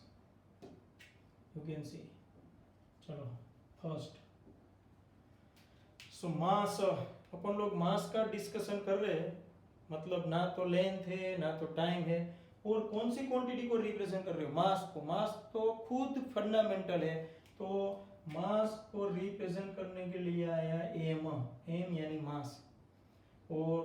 You can see. चलो first. सो मास, अपन लोग मास का discussion कर रहे हैं. मतलब ना तो लेंथ है ना तो टाइम है, और कौन सी क्वांटिटी को रिप्रेजेंट कर रहे हो? मास को. मास तो खुद फंडामेंटल है, तो मास को रिप्रेजेंट करने के लिए आया m यानी मास, और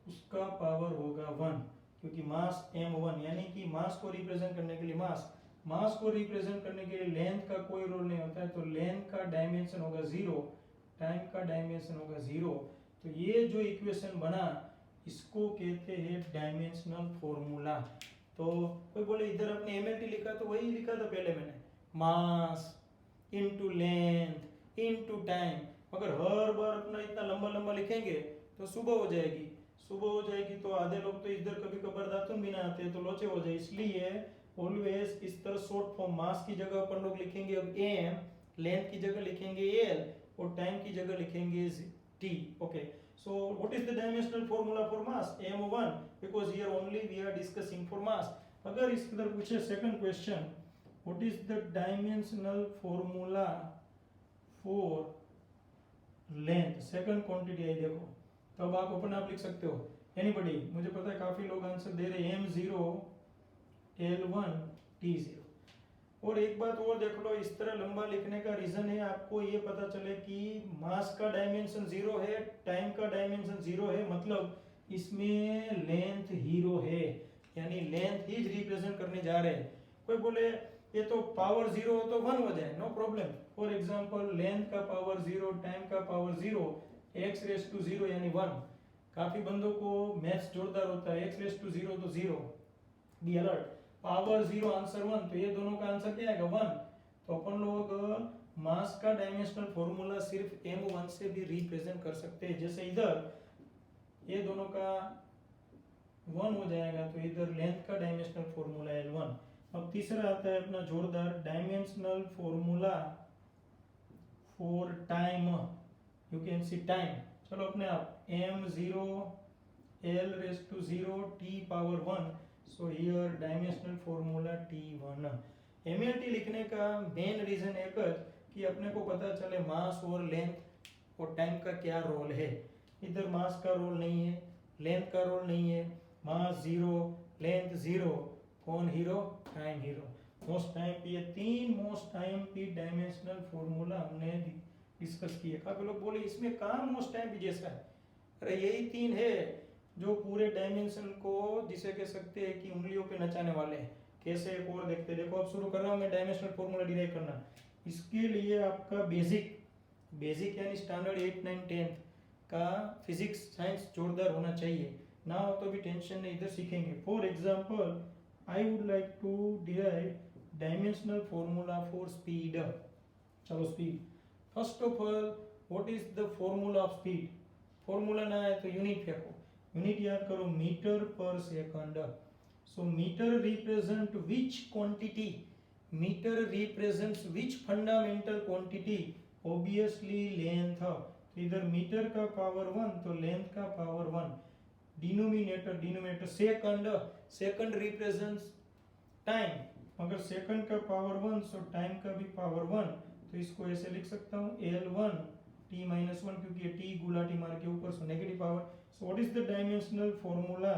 उसका पावर होगा 1, क्योंकि मास m1, यानी कि मास को रिप्रेजेंट करने के लिए मास को रिप्रेजेंट करने के लिए लेंथ का कोई रोल नहीं होता है, तो लेंथ का डायमेंशन होगा 0, टाइम का डायमेंशन होगा 0. तो ये जो इक्वेशन बना इसको कहते हैं डायमेंशनल फॉर्मूला. तो कोई बोले इधर अपने MLT लिखा, तो वही लिखा था पहले मैंने, mass into length into time. मगर हर बार अपना इतना लंबा लिखेंगे तो सुबह हो जाएगी, तो आधे लोग तो इधर कभी कभार दातुन भी ना आते, तो लोचे हो जाए. इसलिए ऑलवेज इस तरह शॉर्ट फॉर्म मास की जगह अपन लोग लिखेंगे अब m, लेंथ की जगह लिखेंगे l, और टाइम की जगह लिखेंगे t. Okay. So what is the dimensional formula for mass? m1, because here only we are discussing for mass. अगर इस तरह पूछे second question, what is the dimensional formula for length, second quantity है, देखो तब आप अपने आप लिख सकते हो. एनीबडी? मुझे पता है काफी लोग आंसर दे रहे हैं m0 l1 t0. और एक बात और देख लो, इस तरह लंबा लिखने का रीजन है आपको ये पता चले कि मास का डायमेंशन 0 है, टाइम का डायमेंशन 0 है, मतलब इसमें लेंथ 0 है, यानी लेंथ ही रिप्रेजेंट करने जा रहे हैं. कोई बोले ये तो पावर 0 हो तो 1 हो जाए, no problem. For example length का पावर 0, टाइम का पावर 0, x⁻0 यानी 1. काफी बंदों को मैथ्स जोरदार होता है, x⁻0 तो 0. Be alert. पावर 0 आंसर 1, तो ये दोनों का आंसर क्या आएगा? 1. तो अपन लोग मास का डायमेंशनल फॉर्मूला सिर्फ m1 से भी रिप्रेजेंट कर सकते हैं। जैसे इधर ये दोनों का 1 हो जाएगा तो इधर लेंथ का डायमेंशनल फॉर्मूला L1। अब तीसरा आता है अपना जोरदार dimensional formula for time, you can C time. चलो अपने आप m0 l raised to 0 t power 1, so here dimensional formula t1। MLT लिखने का मेन रीजन एक कि अपने को पता चले मास और लेंथ और टाइम का क्या रोल है। इधर मास का रोल नहीं है, लेंथ का रोल नहीं है, मास 0 लेंथ 0, कौन hero? Time hero. Most time P, ये 3 most time P dimensional formula हमने डिस्कस किए। काफी लोग बोले इसमें कहाँ मोस्ट टाइम पी जैसा है, अरे यही 3 है जो पूरे डायमेंशन को जिसे कह सकते हैं कि उंगलियों पे नचाने वाले हैं। कैसे एक और देखते हैं। देखो अब शुरू कर रहा हूँ मैं डायमेंशनल फॉर्मूला डिराइव करना। इसके लिए आपका बेसिक यानी स्टैंडर्ड 8, 9, 10 का फिजिक्स साइंस जोरदार होना चाहिए। ना हो तो भी टेंशन नहीं, इधर सीखेंगे। For example I would like to derive dimensional formula for speed. चलो speed, first of all what is the formula of speed? Formula ना है तो यूनिट फेंको, यूनिट याद करो मीटर पर second. So metre represent which quantity? Metre represents which fundamental quantity? Obviously length. तो इधर मीटर का पावर 1 तो लेंथ का power 1। Denominator second represents time, अगर सेकंड का पावर 1 सो टाइम का भी पावर 1, तो इसको ऐसे लिख सकता हूँ L1 t-1, क्योंकि ये t गुला t मार के ऊपर, so negative power. So what is the dimensional formula?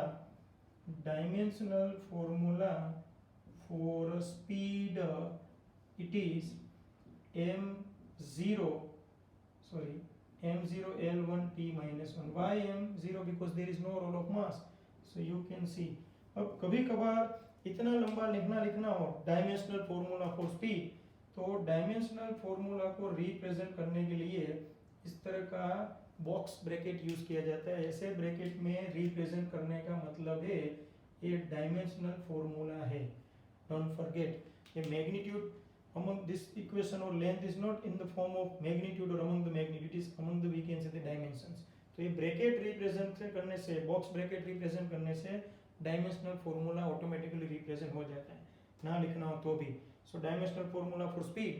Dimensional formula for speed, it is m0 l1 t-1। Why m0? Because there is no role of mass, so you can see। अब कभी कभार इतना लंबा लिखना हो dimensional formula for speed, तो dimensional formula को represent करने के लिए इस तरह का बॉक्स ब्रैकेट यूज किया जाता है। ऐसे ब्रैकेट में रिप्रेजेंट करने का मतलब है ये डायमेंशनल फॉर्मूला है। डोंट फॉरगेट ये magnitude among this equation or length is not in the form of magnitude or among the magnitude, it is among the we can say the dimensions। तो ये bracket represent करने से, box bracket represent करने से dimensional formula automatically represent हो जाता है, ना लिखना हो तो भी। सो डायमेंशनल फॉर्मूला फॉर स्पीड।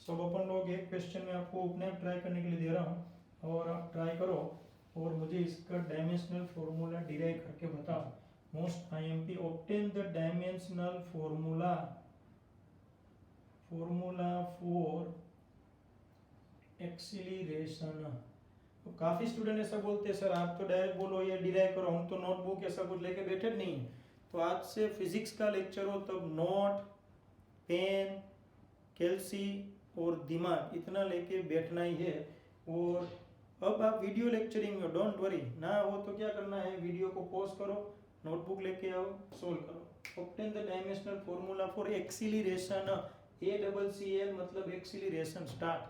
सब अपन लोग एक क्वेश्चन में आपको अपने आप ट्राई करने के लिए दे रहा हूँ और आप ट्राई करो और मुझे इसका डायमेंशनल फॉर्मूला डिराइव करके बताओ। Most IMP obtain the dimensional formula for acceleration. तो काफी स्टूडेंट ऐसा बोलते हैं सर आप तो डायरेक्ट बोलो या डिराइव करो, हम तो नोटबुक ऐसा कुछ लेके बैठे नहीं। तो आज से फिजिक्स का लेक्चर हो तब नोट, पेन, कैल्सी और दिमाग इतना लेके बैठना ही है। और अब आप वीडियो लेक्चरिंग में डोंट वरी, ना हो तो क्या करना है, वीडियो को पॉज करो, नोटबुक लेके आओ, सोल्व करो। Obtain the dimensional formula for acceleration, ACCL मतलब acceleration. Start.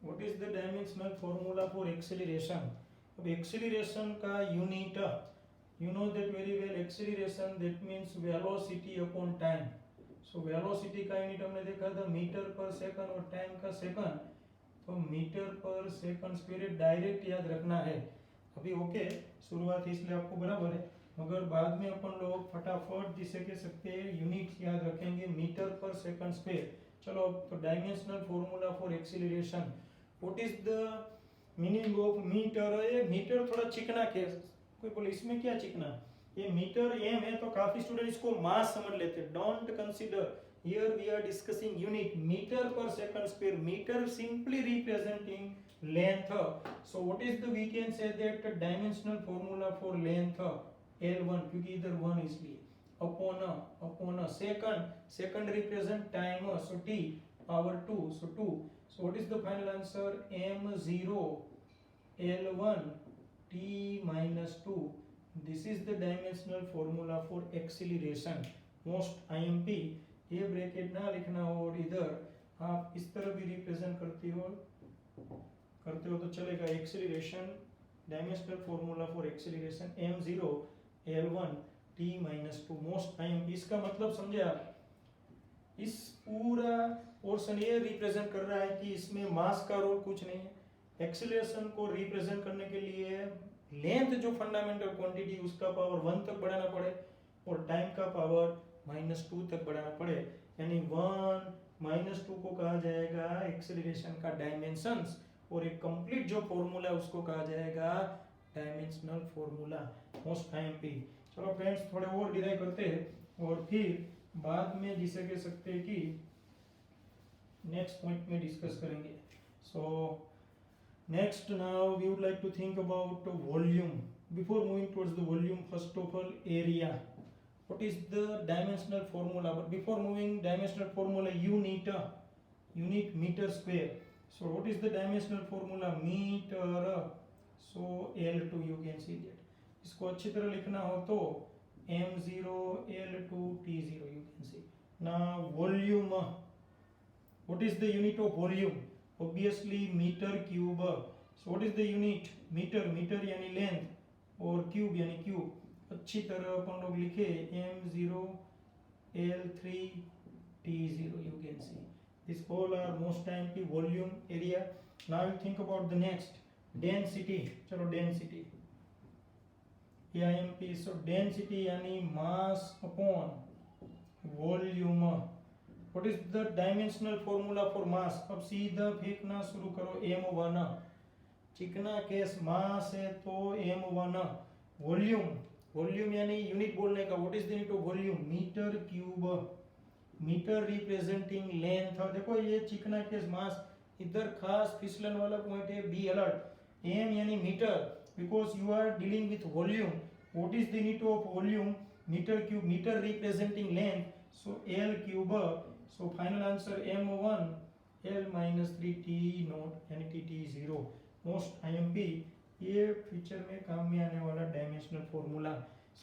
What is the dimensional formula for acceleration? अब एक्सीलरेशन का unit you know that very well, acceleration that means velocity upon time। so velocity का unit हमने देखा था metre पर second और time का सेकंड, तो मीटर पर सेकंड स्क्वायर डायरेक्ट याद रखना है। अभी ओके शुरुआत इसलिए आपको बराबर है, मगर बाद में अपन लोग फटाफट जिसे कह सकते हैं यूनिट याद रखेंगे मीटर पर सेकंड स्क्वायर। चलो तो dimensional formula for acceleration, what is the meaning of metre? ये मीटर थोड़ा चिकना के, कोई बोले इसमें क्या चिकना, ये मीटर एम है तो काफी स्टूडेंट इसको मास समझ लेते हैं। Don't consider, here we are discussing unit metre पर second square. Metre simply representing length. So what is the we can say that dimensional formula for length L1, क्योंकि इधर 1 इसलिए, upon second represent time, so t power 2, so 2। So what is the final answer? m0 L1 t-2। this is the dimensional formula for acceleration। most IMP ये bracket ना लिखना हो और इधर आप इस तरह भी रिप्रेजेंट करते हो तो चलेगा। Acceleration, dimensional formula for acceleration m0 L1 T minus 2 most time. इसका मतलब समझे आप, इस पूरा पोर्शन ये रिप्रेजेंट कर रहा है कि इसमें मास का रोल कुछ नहीं है। एक्सीलरेशन को रिप्रेजेंट करने के लिए लेंथ जो फंडामेंटल क्वांटिटी उसका पावर 1 तक बढ़ाना पड़े और टाइम का पावर -2 तक बढ़ाना पड़े, यानी 1 -2 को कहा जाएगा एक्सीलरेशन का डायमेंशंस, और एक कंप्लीट जो फॉर्मूला उसको कहा जाएगा dimensional formula most time P. चलो फ्रेंड्स थोड़े और डिराइव करते हैं और फिर बाद में जिसे कह सकते हैं कि नेक्स्ट पॉइंट में डिस्कस करेंगे। सो next now we would like to think about volume. Before moving towards the volume, first of all area. What is the dimensional formula? But before moving dimensional formula, you need meter square. So what is the dimensional formula? Meter. So L2 you can see that. इसको अच्छी तरह लिखना हो तो m0 L2 T0 you can see. Now volume. What is the unit of volume? Obviously meter cube. So what is the unit? Metre यानी length और cube यानी cube. अच्छी तरह अपन लोग लिखे m0 L3 T0 you can see. This all are most time की volume area. Now you think about the next density. चलो density या MP. So density यानी mass upon volume. What is the dimensional formula for mass? अब सीधा फेंकना शुरू करो m1। चिकना केस मास है तो m1। वॉल्यूम यानी यूनिट बोलने का। What is the unit of volume? Metre cube. Metre representing length. देखो ये चिकना केस मास, इधर खास फिसलन वाला पॉइंट है, बी अलर्ट। m यानी metre, because you are dealing with volume. What is the unit of volume? Metre cube. Metre representing length, so L cube. So final answer m1 L minus 3 T nought यानी T0 most IMP। ये future में काम में आने वाला dimensional formula.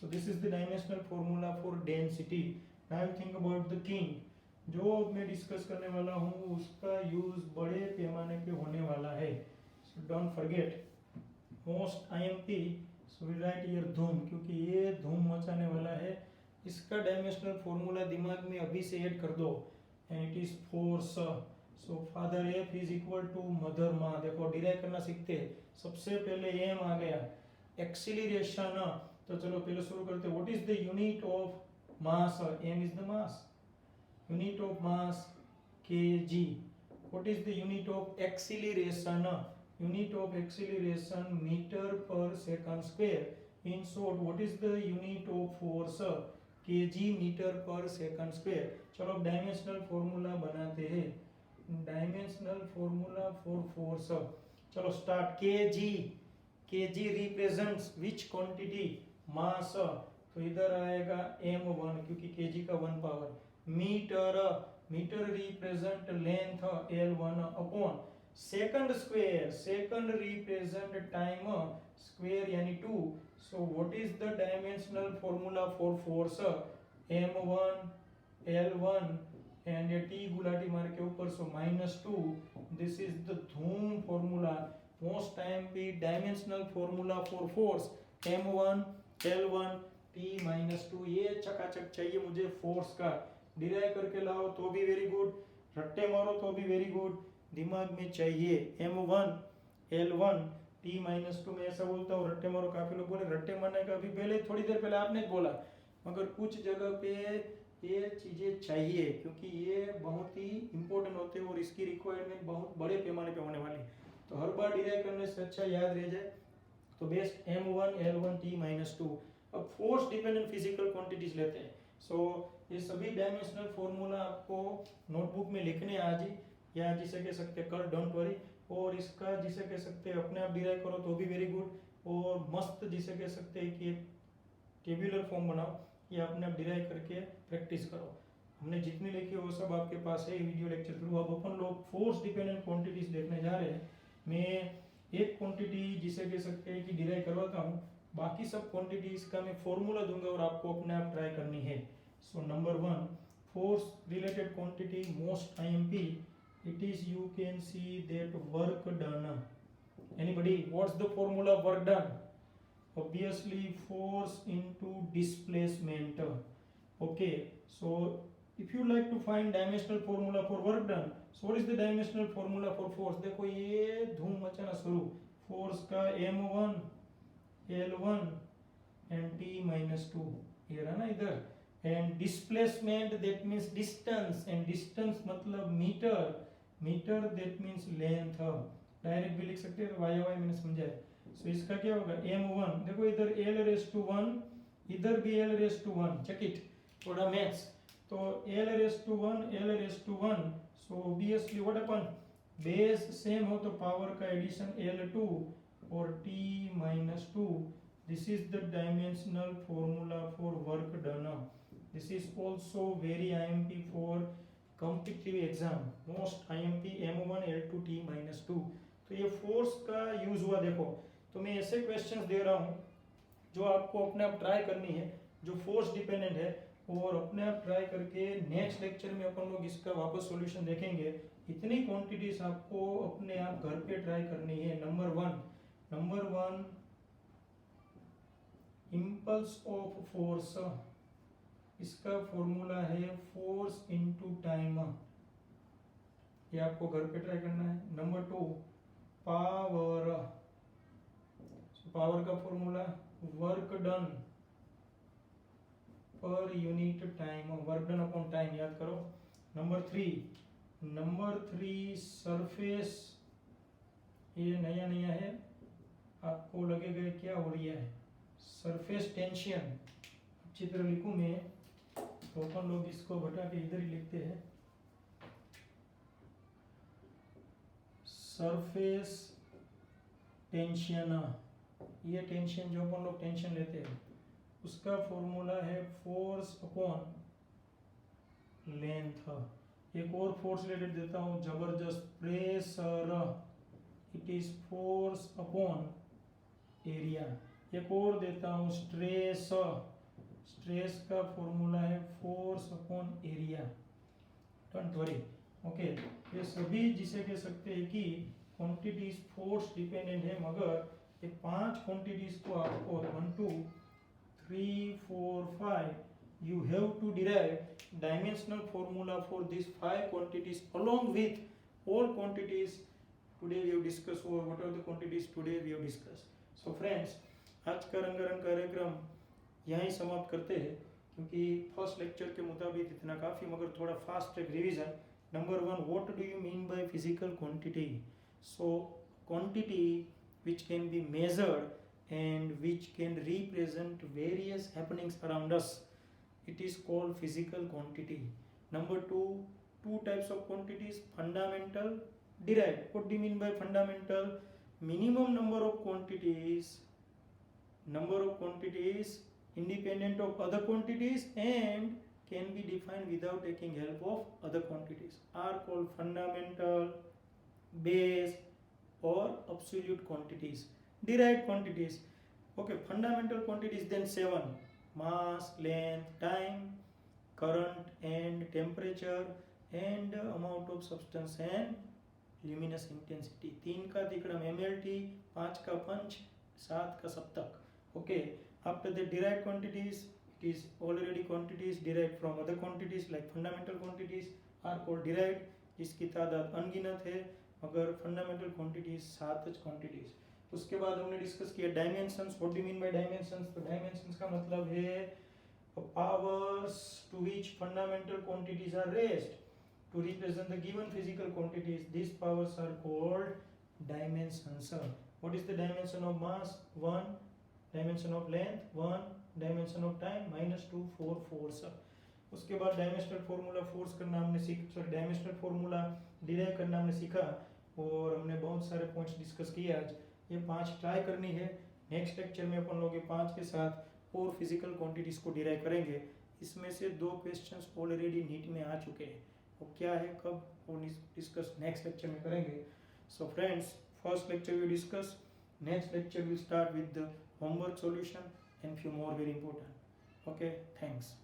So this is the dimensional formula for density. Now think about the king. जो मैं discuss करने वाला हूँ उसका यूज बड़े पैमाने पे होने वाला है। So don't forget most IMP। So will write here धूम, क्योंकि ये धूम मचाने वाला है। इसका डायमेंशनल फॉर्मूला दिमाग में अभी से ऐड कर दो, and it is force. So father F is equal to mother माँ। देखो डिराइव करना सीखते हैं। सबसे पहले m आ गया, एक्सीलरेशन। तो चलो पहले शुरू करते हैं। What is the unit of mass? m is the mass. Unit of mass kg। What is the unit of acceleration? Unit of acceleration metre पर second square. In short what is the unit of force? kg metre पर second square. चलो अब dimensional formula बनाते हैं। Dimensional formula for force. चलो start. kg represents which quantity? Mass. तो इधर आएगा m1 क्योंकि kg का 1 power. Metre represent length L1 upon second square. Second represent time square यानी 2। So what is the dimensional formula for force? m1 L1 and ये t Gulati मार के ऊपर, so -2। This is the धूम formula, most time पे dimensional formula for force m1 L1 t -2। ये चकाचक चाहिए मुझे फोर्स का। डिराइव करके लाओ तो भी वेरी गुड, रट्टे मारो तो भी वेरी गुड, दिमाग में चाहिए। m1 L1 T -2 में ऐसा बोलता हूँ, रट्टे मारो। काफी लोग बोले रट्टे मारने का अभी पहले थोड़ी देर पहले आपने बोला, मगर कुछ जगह पे ये चीजें चाहिए क्योंकि ये बहुत ही इंपॉर्टेंट होते हैं और इसकी रिक्वायरमेंट बहुत बड़े पैमाने पे होने वाली। तो हर बार डिराइव करने से अच्छा याद रह जाए तो बेस्ट m1 L1 T -2। अब फोर्स डिपेंडेंट फिजिकल क्वांटिटीज लेते हैं। सो ये सभी डायमेंशनल फॉर्मूला आपको नोटबुक में लिखने आज ही, या जिसे कह सकते हैं कल, डोंट वरी। और इसका जिसे कह सकते हैं अपने आप डिराइव करो तो भी वेरी गुड, और मस्त जिसे कह सकते हैं कि टेबुलर फॉर्म बनाओ या अपने आप डिराइव करके प्रैक्टिस करो। हमने जितनी लिखी वो सब आपके पास है वीडियो लेक्चर थ्रू। अब अपन लोग फोर्स डिपेंडेंट क्वांटिटीज देखने जा रहे हैं। मैं एक क्वांटिटी जिसे कह सकते हैं कि डिराइव करवाता हूँ, बाकी सब क्वांटिटीज का मैं फॉर्मूला दूंगा और आपको अपने आप ट्राई करनी है। So number 1 force related quantity most IMP, it is you can see that work done. Anybody, what's the formula work done? obviously force into displacement. Okay, so if you like to find dimensional formula for work done, so what is the dimensional formula for force? देखो ये धूम मचाना शुरू, force का m1 l1 and t minus 2 ये रहा ना इधर, and displacement that means distance, and distance मतलब metre, metre that means length, direct भी लिख सकते हैं, वाई वाई मैंने समझाया. सो इसका क्या होगा m1, देखो इधर l रेस टू 1, इधर भी l raise to 1, check it, थोड़ा मैथ्स. तो l raise to 1, l raise to 1, so obviously what happen, base same हो तो पावर का एडिशन l2 और t minus 2. This is the dimensional formula for work done. This is also very IMP for competitive exam, most IMP m1 l2 t minus 2. तो ये force का use हुआ. देखो तो मैं ऐसे क्वेश्चंस दे रहा हूँ जो आपको अपने आप ट्राई करनी है, जो फोर्स डिपेंडेंट है, और अपने आप ट्राई करके नेक्स्ट लेक्चर में अपन लोग इसका वापस सॉल्यूशन देखेंगे. इतनी क्वांटिटीज आपको अपने आप घर पे ट्राई करनी है. Number one impulse of force, इसका फॉर्मूला है फोर्स इनटू टाइम, ये आपको घर पे ट्राई करना है. नंबर 2 पावर, पावर का formula work done per unit time, work done upon time याद करो. नंबर 3 सरफेस, ये नया है, आपको लगेगा क्या हो रहा है, सरफेस टेंशन. चित्र लिखूं मैं तो अपन लोग इसको बटा के इधर ही लिखते हैं, सरफेस टेंशन. ये टेंशन जो अपन लोग टेंशन लेते हैं उसका फॉर्मूला है फोर्स अपॉन लेंथ. एक और फोर्स रिलेटेड देता हूं, जबरदस्त pressure, it is force upon area. एक और देता हूं स्ट्रेस, स्ट्रेस का फॉर्मूला है force upon area. Don't worry. Okay, ये सभी जिसे कह सकते हैं कि क्वांटिटीज फोर्स डिपेंडेंट है, मगर ये 5 क्वांटिटीज को आपको 1 2 3 4 5 you have to derive dimensional formula for these 5 quantities along with all quantities today we have discussed, or what are the quantities today we have discussed. So friends, आज का रंगारंग कार्यक्रम यहीं समाप्त करते हैं, क्योंकि फर्स्ट लेक्चर के मुताबिक इतना काफ़ी, मगर थोड़ा fast track revision. Number 1, what do you mean by physical quantity? So quantity which can be measured and which can represent various happenings around us, it is called physical quantity. Number 2, two types of quantities, fundamental, derived. What do you mean by fundamental? Minimum number of quantities independent of other quantities and can be defined without taking help of other quantities are called fundamental, base or absolute quantities. Derived quantities, okay, fundamental quantities then 7, mass, length, time, current and temperature and amount of substance and luminous intensity. 3 का तिकड़म MLT, 5 का पंच, 7 का सप्तक. Okay, after the derived quantities, it is already quantities derived from other quantities like fundamental quantities are called derived, जिसकी तादाद अनगिनत है, मगर fundamental quantities 7 quantities. उसके बाद हमने डिस्कस किया dimensions. What do you mean by dimensions? तो डायमेंशंस का मतलब है powers to which fundamental quantities are raised to represent the given physical quantities. These powers are called dimensions. What is the dimension of mass? 1. Dimension of length 1. Dimension of time -2 4 force. उसके बाद dimensional formula force करना हमने dimensional formula derive करना हमने सीखा, और हमने बहुत सारे पॉइंट्स डिस्कस किए आज. ये 5 ट्राई करनी है. नेक्स्ट लेक्चर में अपन लोग ये 5 के साथ और फिजिकल क्वांटिटीज को डिराइव करेंगे. इसमें से 2 क्वेश्चंस ऑलरेडी नीट में आ चुके हैं, वो क्या है, कब, वो डिस्कस नेक्स्ट लेक्चर में करेंगे. So friends, first lecture we discuss, next lecture will start with the homework solution and few more very important. Okay, thanks.